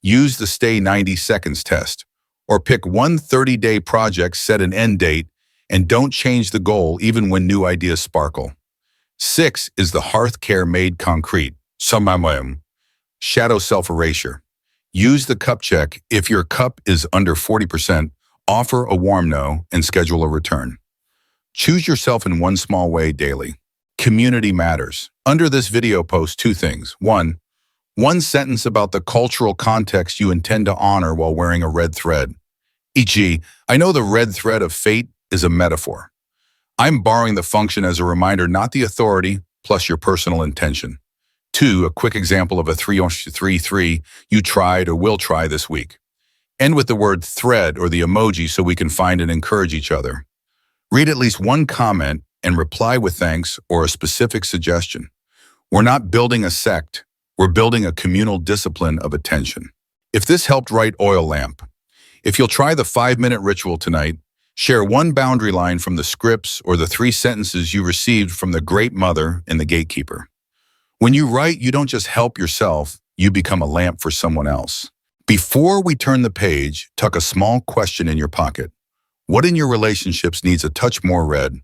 Use the stay 90 seconds test, or pick one 30-day project, set an end date, and don't change the goal even when new ideas sparkle. 6 is the hearth care made concrete. Shadow self-erasure. Use the cup check. If your cup is under 40%, offer a warm no and schedule a return. Choose yourself in one small way daily. Community matters. Under this video, post 2 things. 1 sentence about the cultural context you intend to honor while wearing a red thread. E.g., I know the red thread of fate is a metaphor. I'm borrowing the function as a reminder, not the authority, plus your personal intention. 2, a quick example of a 3-3 you tried or will try this week. End with the word thread or the emoji so we can find and encourage each other. Read at least 1 comment and reply with thanks or a specific suggestion. We're not building a sect, we're building a communal discipline of attention. If this helped, write oil lamp. If you'll try the 5-minute ritual tonight, share 1 boundary line from the scripts or the 3 sentences you received from the great mother and the gatekeeper. When you write, you don't just help yourself, you become a lamp for someone else. Before we turn the page, tuck a small question in your pocket. What in your relationships needs a touch more red?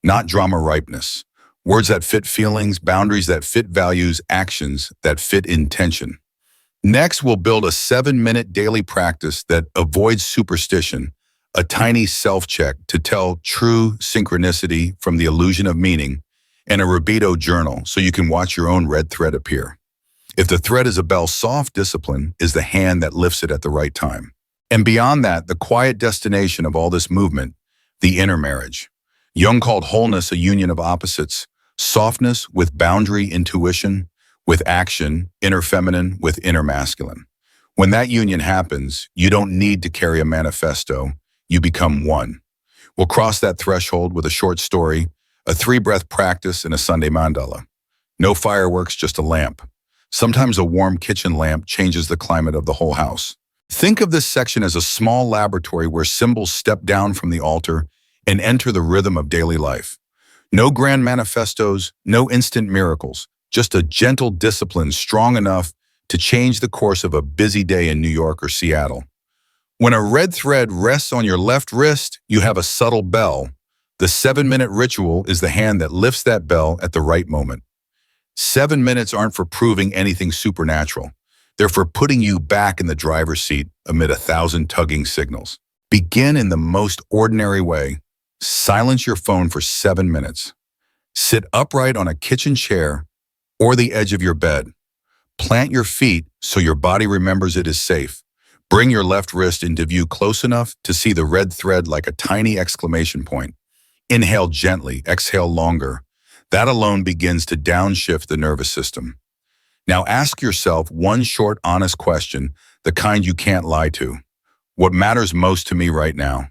Not drama ripeness. Words that fit feelings, boundaries that fit values, actions that fit intention. Next, we'll build a 7-minute daily practice that avoids superstition, a tiny self-check to tell true synchronicity from the illusion of meaning, and a libido journal so you can watch your own red thread appear. If the thread is a bell, soft discipline is the hand that lifts it at the right time. And beyond that, the quiet destination of all this movement, the inner marriage. Jung called wholeness a union of opposites, softness with boundary, intuition, with action, inner feminine with inner masculine. When that union happens, you don't need to carry a manifesto, you become one. We'll cross that threshold with a short story, a 3-breath practice, and a Sunday mandala. No fireworks, just a lamp. Sometimes a warm kitchen lamp changes the climate of the whole house. Think of this section as a small laboratory where symbols step down from the altar and enter the rhythm of daily life. No grand manifestos, no instant miracles, just a gentle discipline strong enough to change the course of a busy day in New York or Seattle. When a red thread rests on your left wrist, you have a subtle bell, The 7-minute ritual is the hand that lifts that bell at the right moment. 7 minutes aren't for proving anything supernatural. They're for putting you back in the driver's seat amid 1,000 tugging signals. Begin in the most ordinary way. Silence your phone for 7 minutes. Sit upright on a kitchen chair or the edge of your bed. Plant your feet so your body remembers it is safe. Bring your left wrist into view close enough to see the red thread like a tiny exclamation point. Inhale gently, exhale longer. That alone begins to downshift the nervous system. Now ask yourself one short, honest question, the kind you can't lie to. What matters most to me right now?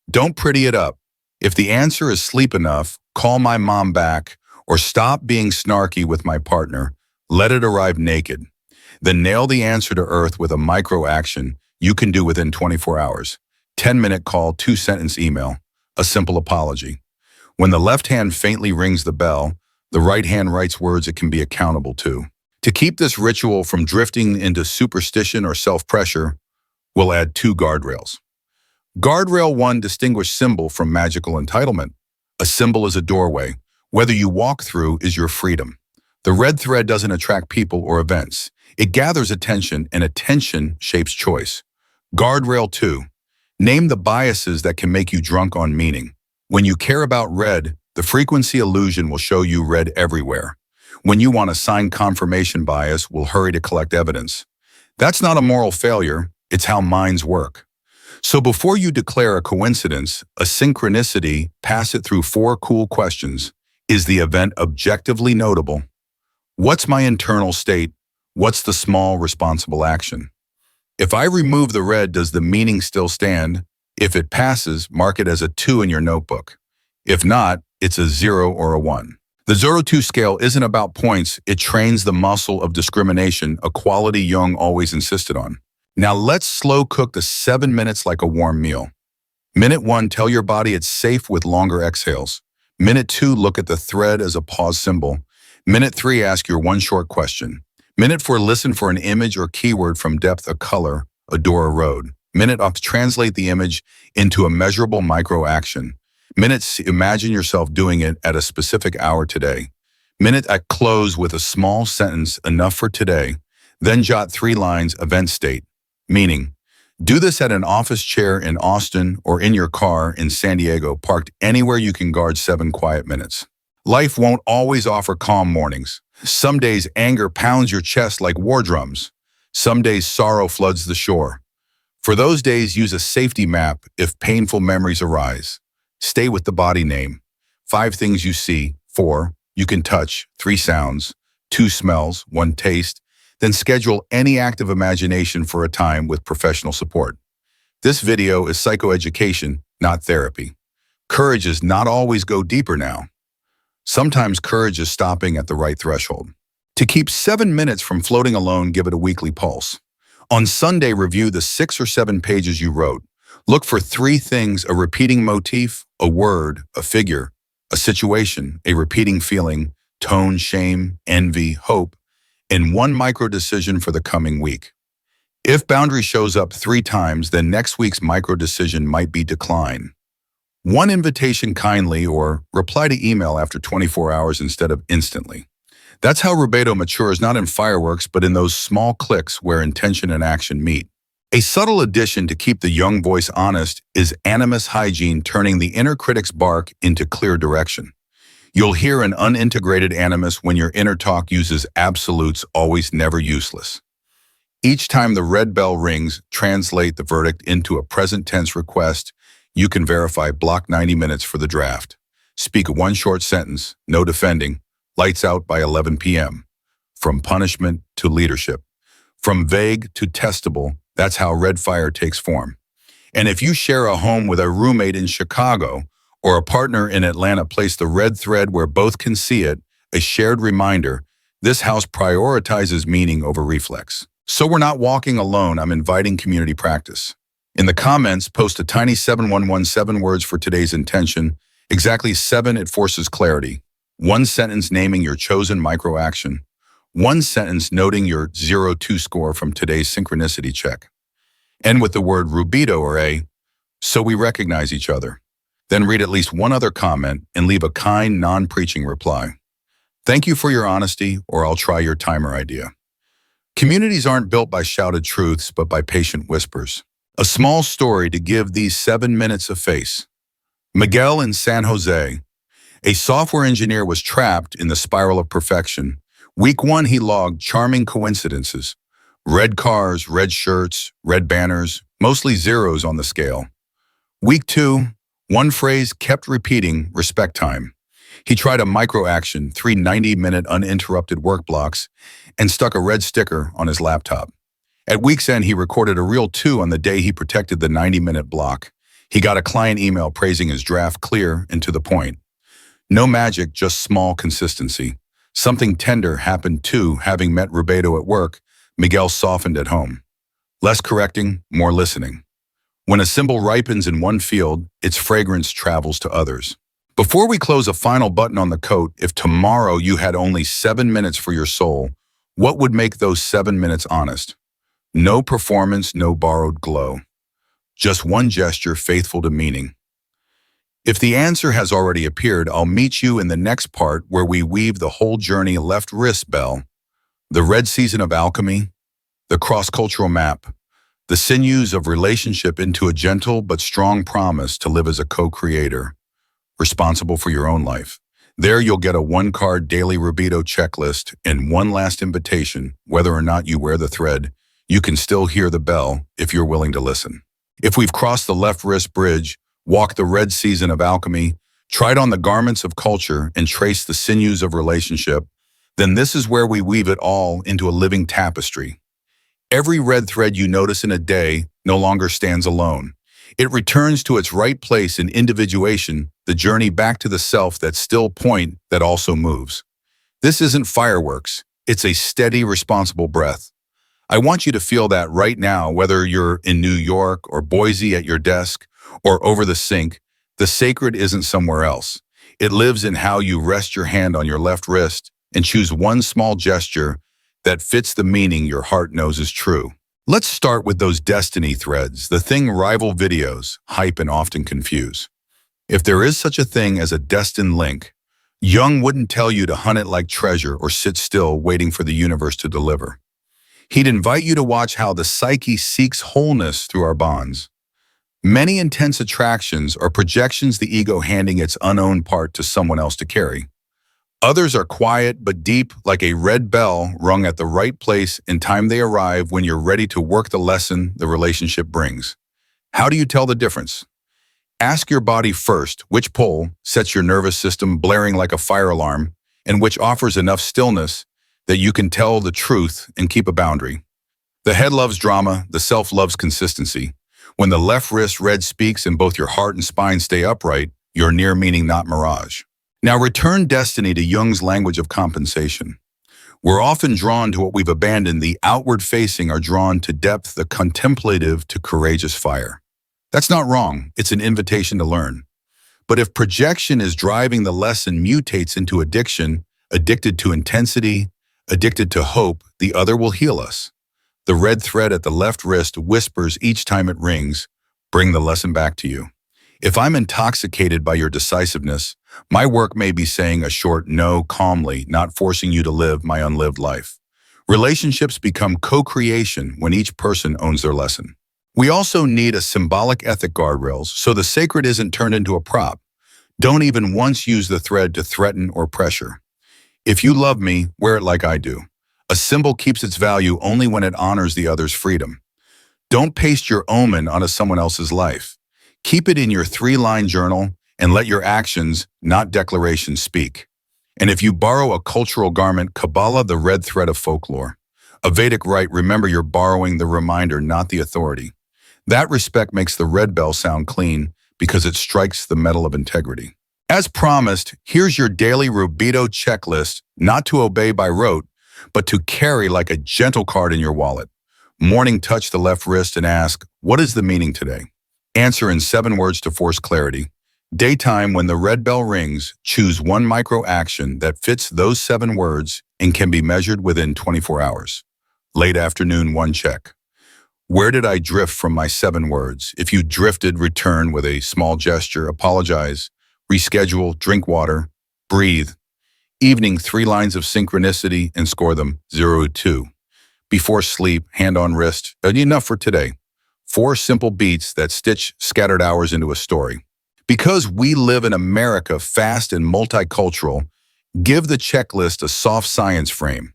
Don't pretty it up. If the answer is sleep enough, call my mom back, or stop being snarky with my partner, let it arrive naked. Then nail the answer to earth with a micro action you can do within 24 hours. 10-minute call, 2-sentence email, a simple apology. When the left hand faintly rings the bell, the right hand writes words it can be accountable to. To keep this ritual from drifting into superstition or self-pressure, we'll add 2 guardrails. Guardrail 1, distinguish symbol from magical entitlement. A symbol is a doorway. Whether you walk through is your freedom. The red thread doesn't attract people or events. It gathers attention, and attention shapes choice. Guardrail 2, name the biases that can make you drunk on meaning. When you care about red, the frequency illusion will show you red everywhere. When you want a sign confirmation bias, will hurry to collect evidence. That's not a moral failure, it's how minds work. So before you declare a coincidence, a synchronicity, pass it through 4 cool questions. Is the event objectively notable? What's my internal state? What's the small, responsible action? If I remove the red, does the meaning still stand? If it passes, mark it as a 2 in your notebook. If not, it's a 0 or a 1. The 0-2 scale isn't about points, it trains the muscle of discrimination, a quality Jung always insisted on. Now let's slow cook the 7 minutes like a warm meal. Minute 1, tell your body it's safe with longer exhales. Minute 2, look at the thread as a pause symbol. Minute 3, ask your one short question. Minute 4, listen for an image or keyword from depth, a color, a door, a road. Minute off, translate the image into a measurable micro action. Minutes, imagine yourself doing it at a specific hour today. Minute at close with a small sentence, enough for today. Then jot 3 lines, event state. Meaning, do this at an office chair in Austin or in your car in San Diego, parked anywhere you can guard 7 quiet minutes. Life won't always offer calm mornings. Some days anger pounds your chest like war drums. Some days sorrow floods the shore. For those days, use a safety map if painful memories arise. Stay with the body name. 5 things you see. 4, you can touch. 3 sounds. 2 smells. 1 taste. Then schedule any active imagination for a time with professional support. This video is psychoeducation, not therapy. Courage is not always go deeper now. Sometimes courage is stopping at the right threshold. To keep 7 minutes from floating alone, give it a weekly pulse. On Sunday, review the 6 or 7 pages you wrote. Look for 3 things: a repeating motif, a word, a figure, a situation, a repeating feeling, tone, shame, envy, hope, and 1 micro decision for the coming week. If boundary shows up 3 times, then next week's micro decision might be decline. 1 invitation kindly, or reply to email after 24 hours instead of instantly. That's how rubedo matures, not in fireworks, but in those small clicks where intention and action meet. A subtle addition to keep the Jung voice honest is animus hygiene, turning the inner critic's bark into clear direction. You'll hear an unintegrated animus when your inner talk uses absolutes, always, never, useless. Each time the red bell rings, translate the verdict into a present tense request. You can verify, block 90 minutes for the draft. Speak 1 short sentence, no defending. Lights out by 11 p.m. From punishment to leadership. From vague to testable, that's how red fire takes form. And if you share a home with a roommate in Chicago or a partner in Atlanta, place the red thread where both can see it, a shared reminder. This house prioritizes meaning over reflex. So we're not walking alone, I'm inviting community practice. In the comments, post a tiny 7117 words for today's intention. Exactly 7, it forces clarity. 1 sentence naming your chosen micro action. 1 sentence noting your 0-2 score from today's synchronicity check. End with the word rubedo or a, so we recognize each other. Then read at least one other comment and leave a kind, non-preaching reply. Thank you for your honesty, or I'll try your timer idea. Communities aren't built by shouted truths, but by patient whispers. A small story to give these 7 minutes a face. Miguel in San Jose. A software engineer was trapped in the spiral of perfection. Week 1, he logged charming coincidences. Red cars, red shirts, red banners, mostly zeros on the scale. Week 2, one phrase kept repeating, respect time. He tried a micro-action, 3 90-minute uninterrupted work blocks, and stuck a red sticker on his laptop. At week's end, he recorded a real 2 on the day he protected the 90-minute block. He got a client email praising his draft, clear and to the point. No magic, just small consistency. Something tender happened too. Having met Rubedo at work, Miguel softened at home. Less correcting, more listening. When a symbol ripens in one field, its fragrance travels to others. Before we close, a final button on the coat. If tomorrow you had only 7 minutes for your soul, what would make those 7 minutes honest? No performance, no borrowed glow. Just one gesture faithful to meaning. If the answer has already appeared, I'll meet you in the next part where we weave the whole journey. Left wrist bell, the red season of alchemy, the cross-cultural map, the sinews of relationship into a gentle but strong promise to live as a co-creator, responsible for your own life. There you'll get a 1-card daily Rubedo checklist and one last invitation. Whether or not you wear the thread, you can still hear the bell if you're willing to listen. If we've crossed the left wrist bridge, walked the red season of alchemy, tried on the garments of culture, and traced the sinews of relationship, then this is where we weave it all into a living tapestry. Every red thread you notice in a day no longer stands alone. It returns to its right place in individuation, the journey back to the self, that still point that also moves. This isn't fireworks. It's a steady, responsible breath. I want you to feel that right now, whether you're in New York or Boise at your desk or over the sink. The sacred isn't somewhere else. It lives in how you rest your hand on your left wrist and choose one small gesture that fits the meaning your heart knows is true. Let's start with those destiny threads, the thing rival videos hype and often confuse. If there is such a thing as a destined link, Jung wouldn't tell you to hunt it like treasure or sit still waiting for the universe to deliver. He'd invite you to watch how the psyche seeks wholeness through our bonds. Many intense attractions are projections, the ego handing its unowned part to someone else to carry. Others are quiet but deep, like a red bell rung at the right place in time. They arrive when you're ready to work the lesson the relationship brings. How do you tell the difference? Ask your body first, which pole sets your nervous system blaring like a fire alarm, and which offers enough stillness that you can tell the truth and keep a boundary. The head loves drama, the self loves consistency. When the left wrist red speaks and both your heart and spine stay upright, you're near meaning, not mirage. Now return destiny to Jung's language of compensation. We're often drawn to what we've abandoned. The outward-facing are drawn to depth, the contemplative to courageous fire. That's not wrong. It's an invitation to learn. But if projection is driving, the lesson mutates into addiction, addicted to intensity, addicted to hope, the other will heal us. The red thread at the left wrist whispers each time it rings, bring the lesson back to you. If I'm intoxicated by your decisiveness, my work may be saying a short no calmly, not forcing you to live my unlived life. Relationships become co-creation when each person owns their lesson. We also need a symbolic ethic guardrails so the sacred isn't turned into a prop. Don't even once use the thread to threaten or pressure. If you love me, wear it like I do. A symbol keeps its value only when it honors the other's freedom. Don't paste your omen onto someone else's life. Keep it in your 3-line journal and let your actions, not declarations, speak. And if you borrow a cultural garment, Kabbalah, the red thread of folklore. A Vedic rite, remember you're borrowing the reminder, not the authority. That respect makes the red bell sound clean because it strikes the metal of integrity. As promised, here's your daily Rubedo checklist, not to obey by rote, but to carry like a gentle card in your wallet. Morning, touch the left wrist and ask, what is the meaning today? Answer in 7 words to force clarity. Daytime, when the red bell rings, choose one micro action that fits those 7 words and can be measured within 24 hours. Late afternoon, one check. Where did I drift from my 7 words? If you drifted, return with a small gesture, apologize, reschedule, drink water, breathe. Evening, 3 lines of synchronicity and score them 0 to 2. Before sleep, hand on wrist, enough for today. 4 simple beats that stitch scattered hours into a story. Because we live in America, fast and multicultural, give the checklist a soft science frame.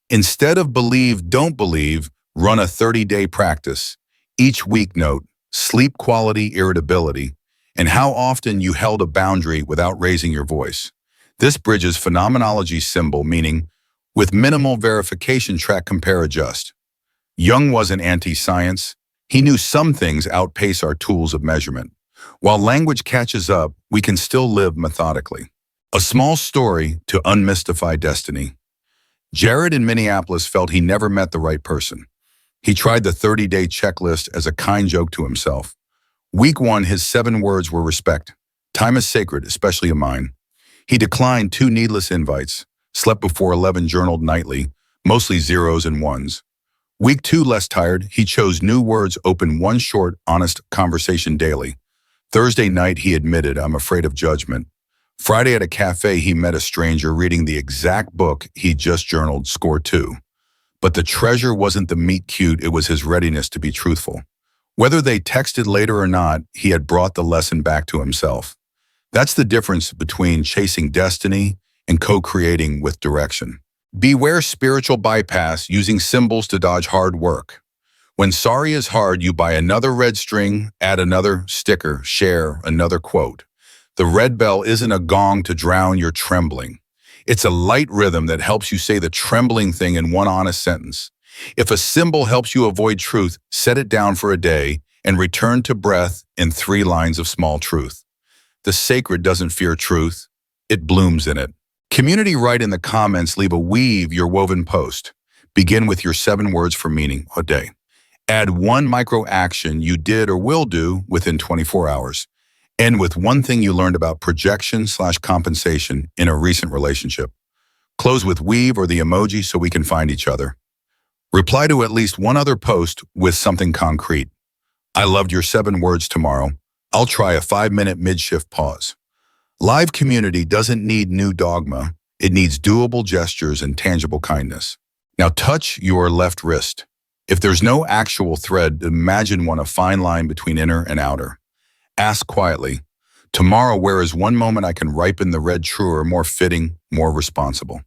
Instead of believe, don't believe, run a 30-day practice. Each week note, sleep quality, irritability, and how often you held a boundary without raising your voice. This bridges phenomenology symbol, meaning with minimal verification, track, compare, adjust. Jung wasn't anti-science. He knew some things outpace our tools of measurement. While language catches up, we can still live methodically. A small story to unmystify destiny. Jared in Minneapolis felt he never met the right person. He tried the 30-day checklist as a kind joke to himself. Week 1, his 7 words were respect. Time is sacred, especially of mine. He declined 2 needless invites, slept before 11, journaled nightly, mostly 0s and 1s. Week 2, less tired, he chose new words, opened 1 short, honest conversation daily. Thursday night, he admitted, I'm afraid of judgment. Friday at a cafe, he met a stranger reading the exact book he just journaled, score 2. But the treasure wasn't the meet cute, it was his readiness to be truthful. Whether they texted later or not, he had brought the lesson back to himself. That's the difference between chasing destiny and co-creating with direction. Beware spiritual bypass, using symbols to dodge hard work. When sorry is hard, you buy another red string, add another sticker, share another quote. The red bell isn't a gong to drown your trembling. It's a light rhythm that helps you say the trembling thing in 1 honest sentence. If a symbol helps you avoid truth, set it down for a day and return to breath in 3 lines of small truth. The sacred doesn't fear truth, it blooms in it. Community, write in the comments, leave a weave your woven post. Begin with your 7 words for meaning a day. Add 1 micro action you did or will do within 24 hours. End with 1 thing you learned about projection/compensation in a recent relationship. Close with weave or the emoji so we can find each other. Reply to at least 1 other post with something concrete. I loved your 7 words tomorrow. I'll try a 5-minute mid-shift pause. Live community doesn't need new dogma. It needs doable gestures and tangible kindness. Now touch your left wrist. If there's no actual thread, imagine one, a fine line between inner and outer. Ask quietly, tomorrow, where is 1 moment I can ripen the red truer, more fitting, more responsible?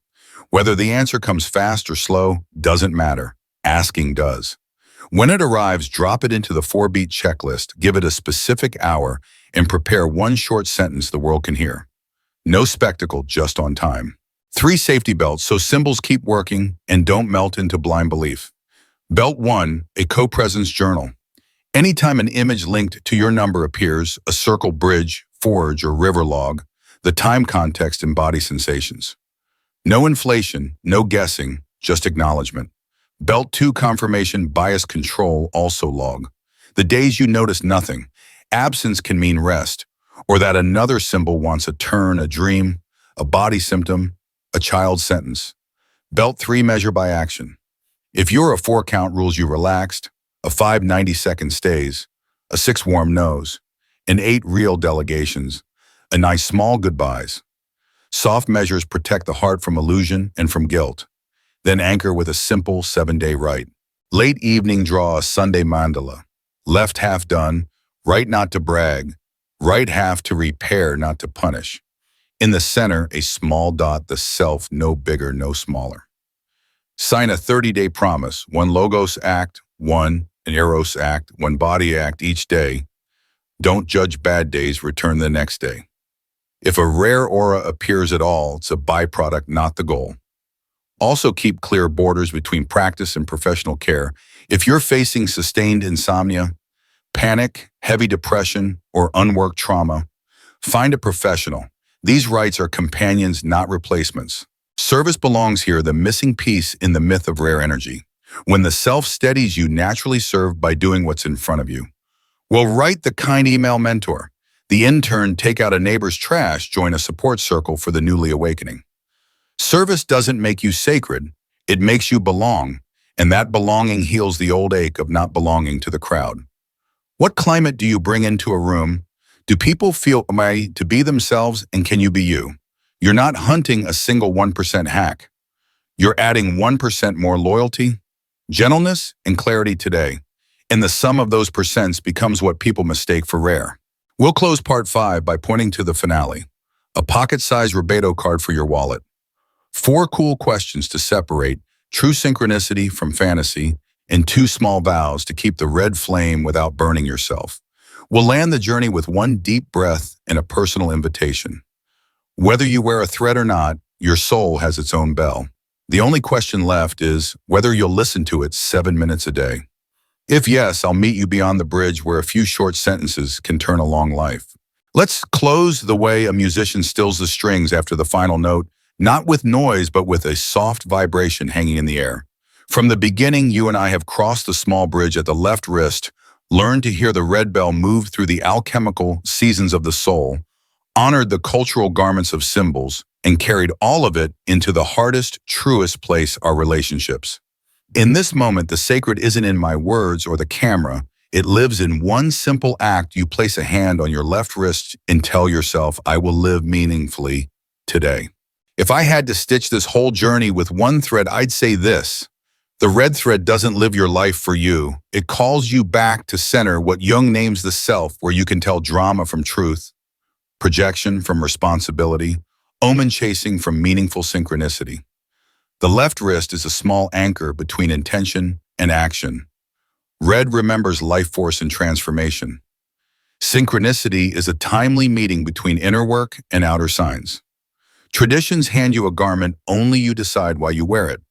Whether the answer comes fast or slow, doesn't matter. Asking does. When it arrives, drop it into the 4-beat checklist, give it a specific hour, and prepare 1 short sentence the world can hear. No spectacle, just on time. 3 safety belts so symbols keep working and don't melt into blind belief. Belt 1, a co-presence journal. Anytime an image linked to your number appears, a circle, bridge, forge, or river log, the time context and body sensations. No inflation, no guessing, just acknowledgement. Belt 2, confirmation, bias control, also log. The days you notice nothing. Absence can mean rest, or that another symbol wants a turn, a dream, a body symptom, a child sentence. Belt 3, measure by action. If you're a 4 count, rules you relaxed, a 5 90-second stays, a 6 warm nose, and 8 real delegations, a nice small goodbyes. Soft measures protect the heart from illusion and from guilt. Then anchor with a simple 7-day rite. Late evening, draw a Sunday mandala. Left half done, right not to brag, right half to repair, not to punish. In the center, a small dot, the self, no bigger, no smaller. Sign a 30-day promise, 1 logos act, 1 an eros act, 1 body act each day. Don't judge bad days, return the next day. If a rare aura appears at all, it's a byproduct, not the goal. Also keep clear borders between practice and professional care. If you're facing sustained insomnia, panic, heavy depression, or unworked trauma, find a professional. These rites are companions, not replacements. Service belongs here, the missing piece in the myth of rare energy. When the self steadies, you naturally serve by doing what's in front of you. Well, write the kind email mentor. The intern, take out a neighbor's trash, join a support circle for the newly awakening. Service doesn't make you sacred, it makes you belong, And that belonging heals the old ache of not belonging to the crowd. What climate do you bring into a room? Do people feel ready to be themselves, and can you be you? You're not hunting a single 1% hack. You're adding 1% more loyalty, gentleness, and clarity today. And the sum of those percents becomes what people mistake for rare. We'll close part 5 by pointing to the finale, a pocket-sized rubedo card for your wallet. 4 cool questions to separate true synchronicity from fantasy, and 2 small vows to keep the red flame without burning yourself. We'll land the journey with 1 deep breath and a personal invitation. Whether you wear a thread or not, your soul has its own bell. The only question left is whether you'll listen to it 7 minutes a day. If yes, I'll meet you beyond the bridge where a few short sentences can turn a long life. Let's close the way a musician stills the strings after the final note, not with noise, but with a soft vibration hanging in the air. From the beginning, you and I have crossed the small bridge at the left wrist, learned to hear the red bell move through the alchemical seasons of the soul, honored the cultural garments of symbols, and carried all of it into the hardest, truest place, our relationships. In this moment, the sacred isn't in my words or the camera. It lives in one simple act. You place a hand on your left wrist and tell yourself, I will live meaningfully today. If I had to stitch this whole journey with 1 thread, I'd say this. The red thread doesn't live your life for you. It calls you back to center, what Jung names the self, where you can tell drama from truth, projection from responsibility, omen chasing from meaningful synchronicity. The left wrist is a small anchor between intention and action. Red remembers life force and transformation. Synchronicity is a timely meeting between inner work and outer signs. Traditions hand you a garment, only you decide why you wear it.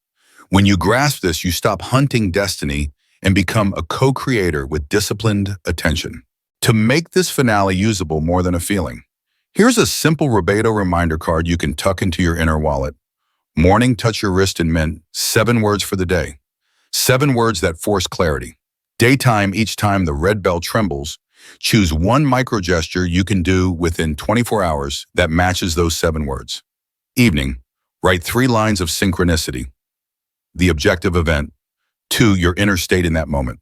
When you grasp this, you stop hunting destiny and become a co-creator with disciplined attention. To make this finale usable more than a feeling, here's a simple rubedo reminder card you can tuck into your inner wallet. Morning, touch your wrist and mint, 7 words for the day. 7 words that force clarity. Daytime, each time the red bell trembles, choose 1 micro gesture you can do within 24 hours that matches those 7 words. Evening, write 3 lines of synchronicity. The objective event, 2, your inner state in that moment.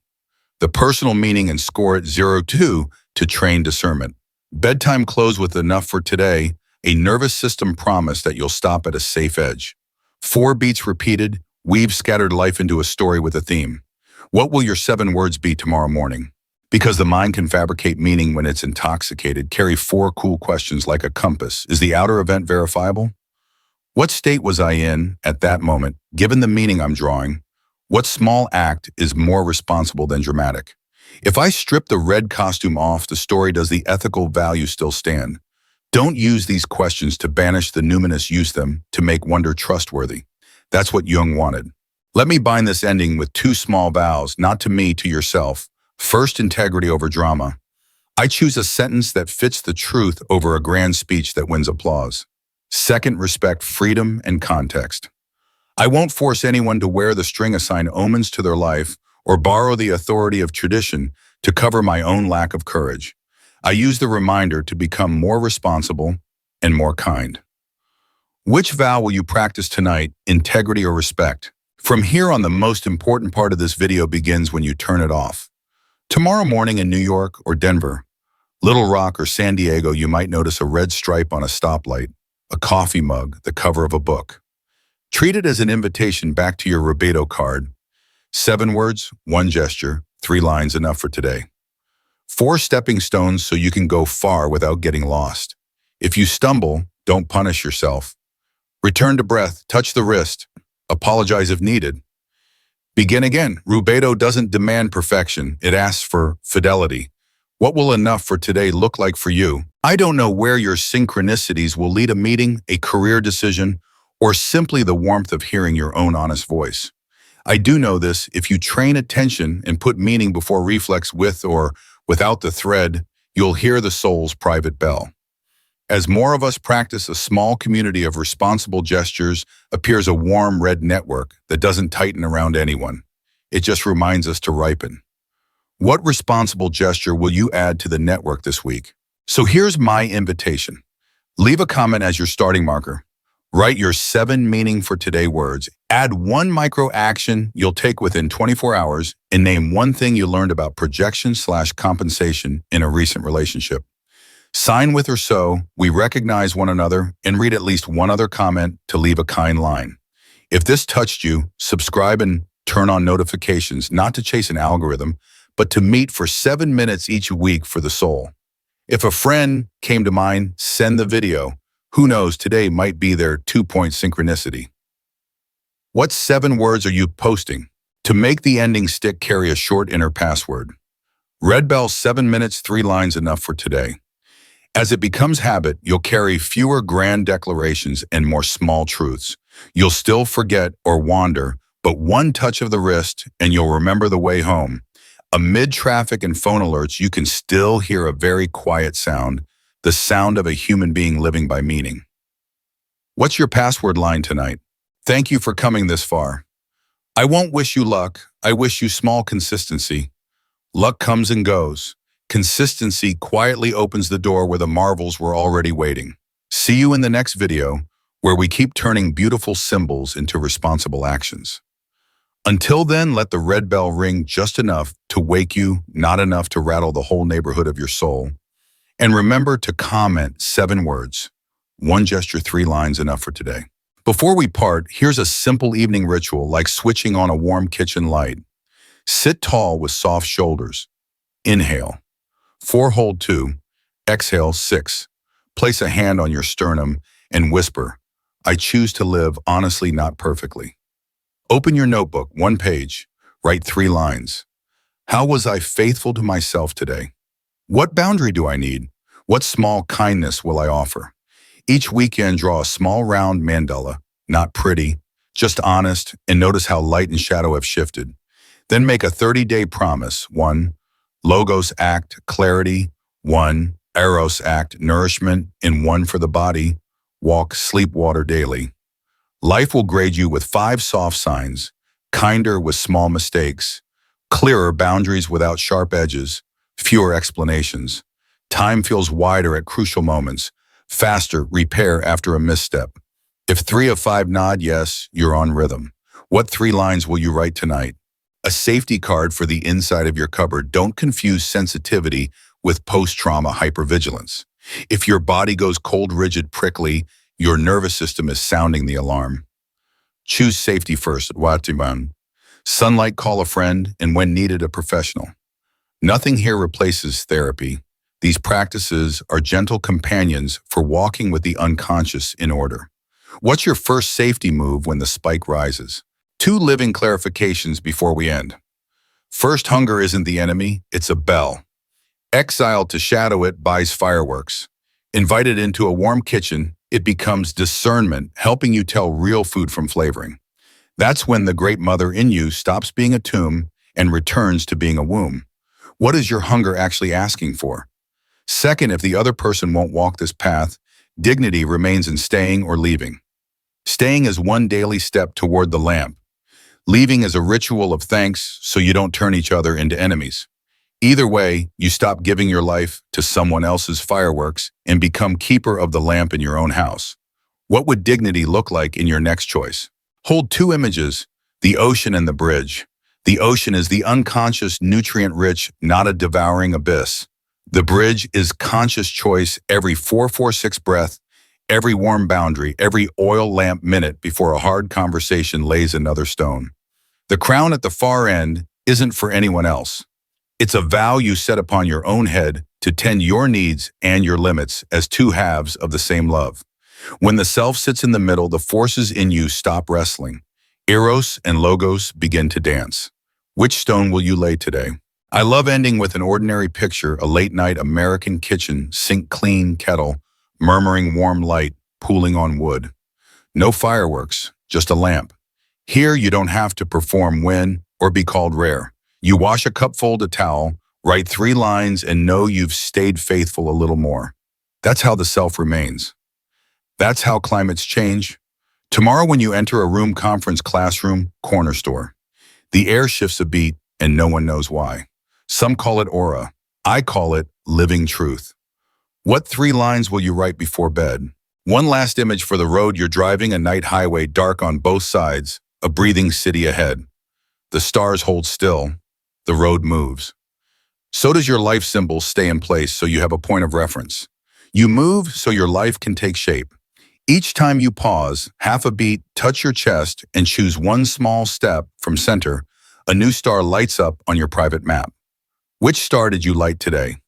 The personal meaning, and score it 0-2 to train discernment. Bedtime, close with enough for today, a nervous system promise that you'll stop at a safe edge. 4 beats repeated, weave scattered life into a story with a theme. What will your 7 words be tomorrow morning? Because the mind can fabricate meaning when it's intoxicated, carry 4 cool questions like a compass. Is the outer event verifiable? What state was I in at that moment, given the meaning I'm drawing? What small act is more responsible than dramatic? If I strip the red costume off the story, does the ethical value still stand? Don't use these questions to banish the numinous, use them to make wonder trustworthy. That's what Jung wanted. Let me bind this ending with 2 small vows, not to me, to yourself. First, integrity over drama. I choose a sentence that fits the truth over a grand speech that wins applause. Second, respect freedom and context. I won't force anyone to wear the string-assigned omens to their life or borrow the authority of tradition to cover my own lack of courage. I use the reminder to become more responsible and more kind. Which vow will you practice tonight, integrity or respect? From here on, the most important part of this video begins when you turn it off. Tomorrow morning in New York or Denver, Little Rock or San Diego, you might notice a red stripe on a stoplight, a coffee mug, the cover of a book. Treat it as an invitation back to your rubedo card. 7 words, 1 gesture, 3 lines, enough for today. 4 stepping stones so you can go far without getting lost. If you stumble, don't punish yourself. Return to breath, touch the wrist, apologize if needed. Begin again. Rubedo doesn't demand perfection, it asks for fidelity. What will enough for today look like for you? I don't know where your synchronicities will lead, a meeting, a career decision, or simply the warmth of hearing your own honest voice. I do know this: if you train attention and put meaning before reflex, with or without the thread, you'll hear the soul's private bell. As more of us practice, a small community of responsible gestures appears, a warm red network that doesn't tighten around anyone. It just reminds us to ripen. What responsible gesture will you add to the network this week? So here's my invitation. Leave a comment as your starting marker. Write your 7 meaning for today words Add one micro action you'll take within 24 hours and name one thing you learned about projection/compensation in a recent relationship. Sign with or so, we recognize one another, and read at least one other comment to leave a kind line. If this touched you, subscribe and turn on notifications, not to chase an algorithm, but to meet for 7 minutes each week for the soul. If a friend came to mind, send the video. Who knows, today might be their 2-point synchronicity. What 7 words are you posting? To make the ending stick, carry a short inner password. Red bell, 7 minutes, 3 lines enough for today. As it becomes habit, you'll carry fewer grand declarations and more small truths. You'll still forget or wander, but one touch of the wrist and you'll remember the way home. Amid traffic and phone alerts, you can still hear a very quiet sound, the sound of a human being living by meaning. What's your password line tonight? Thank you for coming this far. I won't wish you luck, I wish you small consistency. Luck comes and goes. Consistency quietly opens the door where the marvels were already waiting. See you in the next video, where we keep turning beautiful symbols into responsible actions. Until then, let the red bell ring just enough to wake you, not enough to rattle the whole neighborhood of your soul. And remember to comment 7 words. One gesture, 3 lines enough for today. Before we part, here's a simple evening ritual like switching on a warm kitchen light. Sit tall with soft shoulders. Inhale. 4, hold 2. Exhale 6. Place a hand on your sternum and whisper, I choose to live honestly, not perfectly. Open your notebook, 1 page. Write 3 lines. How was I faithful to myself today? What boundary do I need? What small kindness will I offer? Each weekend, draw a small round mandala, not pretty, just honest, and notice how light and shadow have shifted. Then make a 30-day promise. 1. Logos act, clarity. 1. Eros act, nourishment. And 1 for the body, walk, sleep, water daily. Life will grade you with 5 soft signs, kinder with small mistakes, clearer boundaries without sharp edges, fewer explanations. Time feels wider at crucial moments, faster repair after a misstep. If 3 of 5 nod yes, you're on rhythm. What 3 lines will you write tonight? A safety card for the inside of your cupboard. Don't confuse sensitivity with post-trauma hypervigilance. If your body goes cold, rigid, prickly, your nervous system is sounding the alarm. Choose safety first at Watiman. Sunlight, call a friend, and when needed, a professional. Nothing here replaces therapy. These practices are gentle companions for walking with the unconscious in order. What's your first safety move when the spike rises? 2 living clarifications before we end. First, hunger isn't the enemy, it's a bell. Exiled to shadow it buys fireworks. Invited into a warm kitchen, it becomes discernment, helping you tell real food from flavoring. That's when the great mother in you stops being a tomb and returns to being a womb. What is your hunger actually asking for? Second, if the other person won't walk this path, dignity remains in staying or leaving. Staying is one daily step toward the lamp. Leaving is a ritual of thanks so you don't turn each other into enemies. Either way, you stop giving your life to someone else's fireworks and become keeper of the lamp in your own house. What would dignity look like in your next choice? Hold 2 images, the ocean and the bridge. The ocean is the unconscious, nutrient-rich, not a devouring abyss. The bridge is conscious choice every 4-4-6 breath, every warm boundary, every oil lamp minute before a hard conversation lays another stone. The crown at the far end isn't for anyone else. It's a vow you set upon your own head to tend your needs and your limits as 2 halves of the same love. When the self sits in the middle, the forces in you stop wrestling. Eros and Logos begin to dance. Which stone will you lay today? I love ending with an ordinary picture, a late-night American kitchen, sink-clean kettle, murmuring warm light, pooling on wood. No fireworks, just a lamp. Here, you don't have to perform, win, or be called rare. You wash a cup, fold a towel, write 3 lines, and know you've stayed faithful a little more. That's how the self remains. That's how climates change. Tomorrow when you enter a room, conference, classroom, corner store, the air shifts a beat and no one knows why. Some call it aura. I call it living truth. What 3 lines will you write before bed? One last image for the road you're driving, a night highway, dark on both sides, a breathing city ahead. The stars hold still. The road moves. So does your life symbol stay in place so you have a point of reference. You move so your life can take shape. Each time you pause, half a beat, touch your chest, and choose one small step from center, a new star lights up on your private map. Which star did you light today?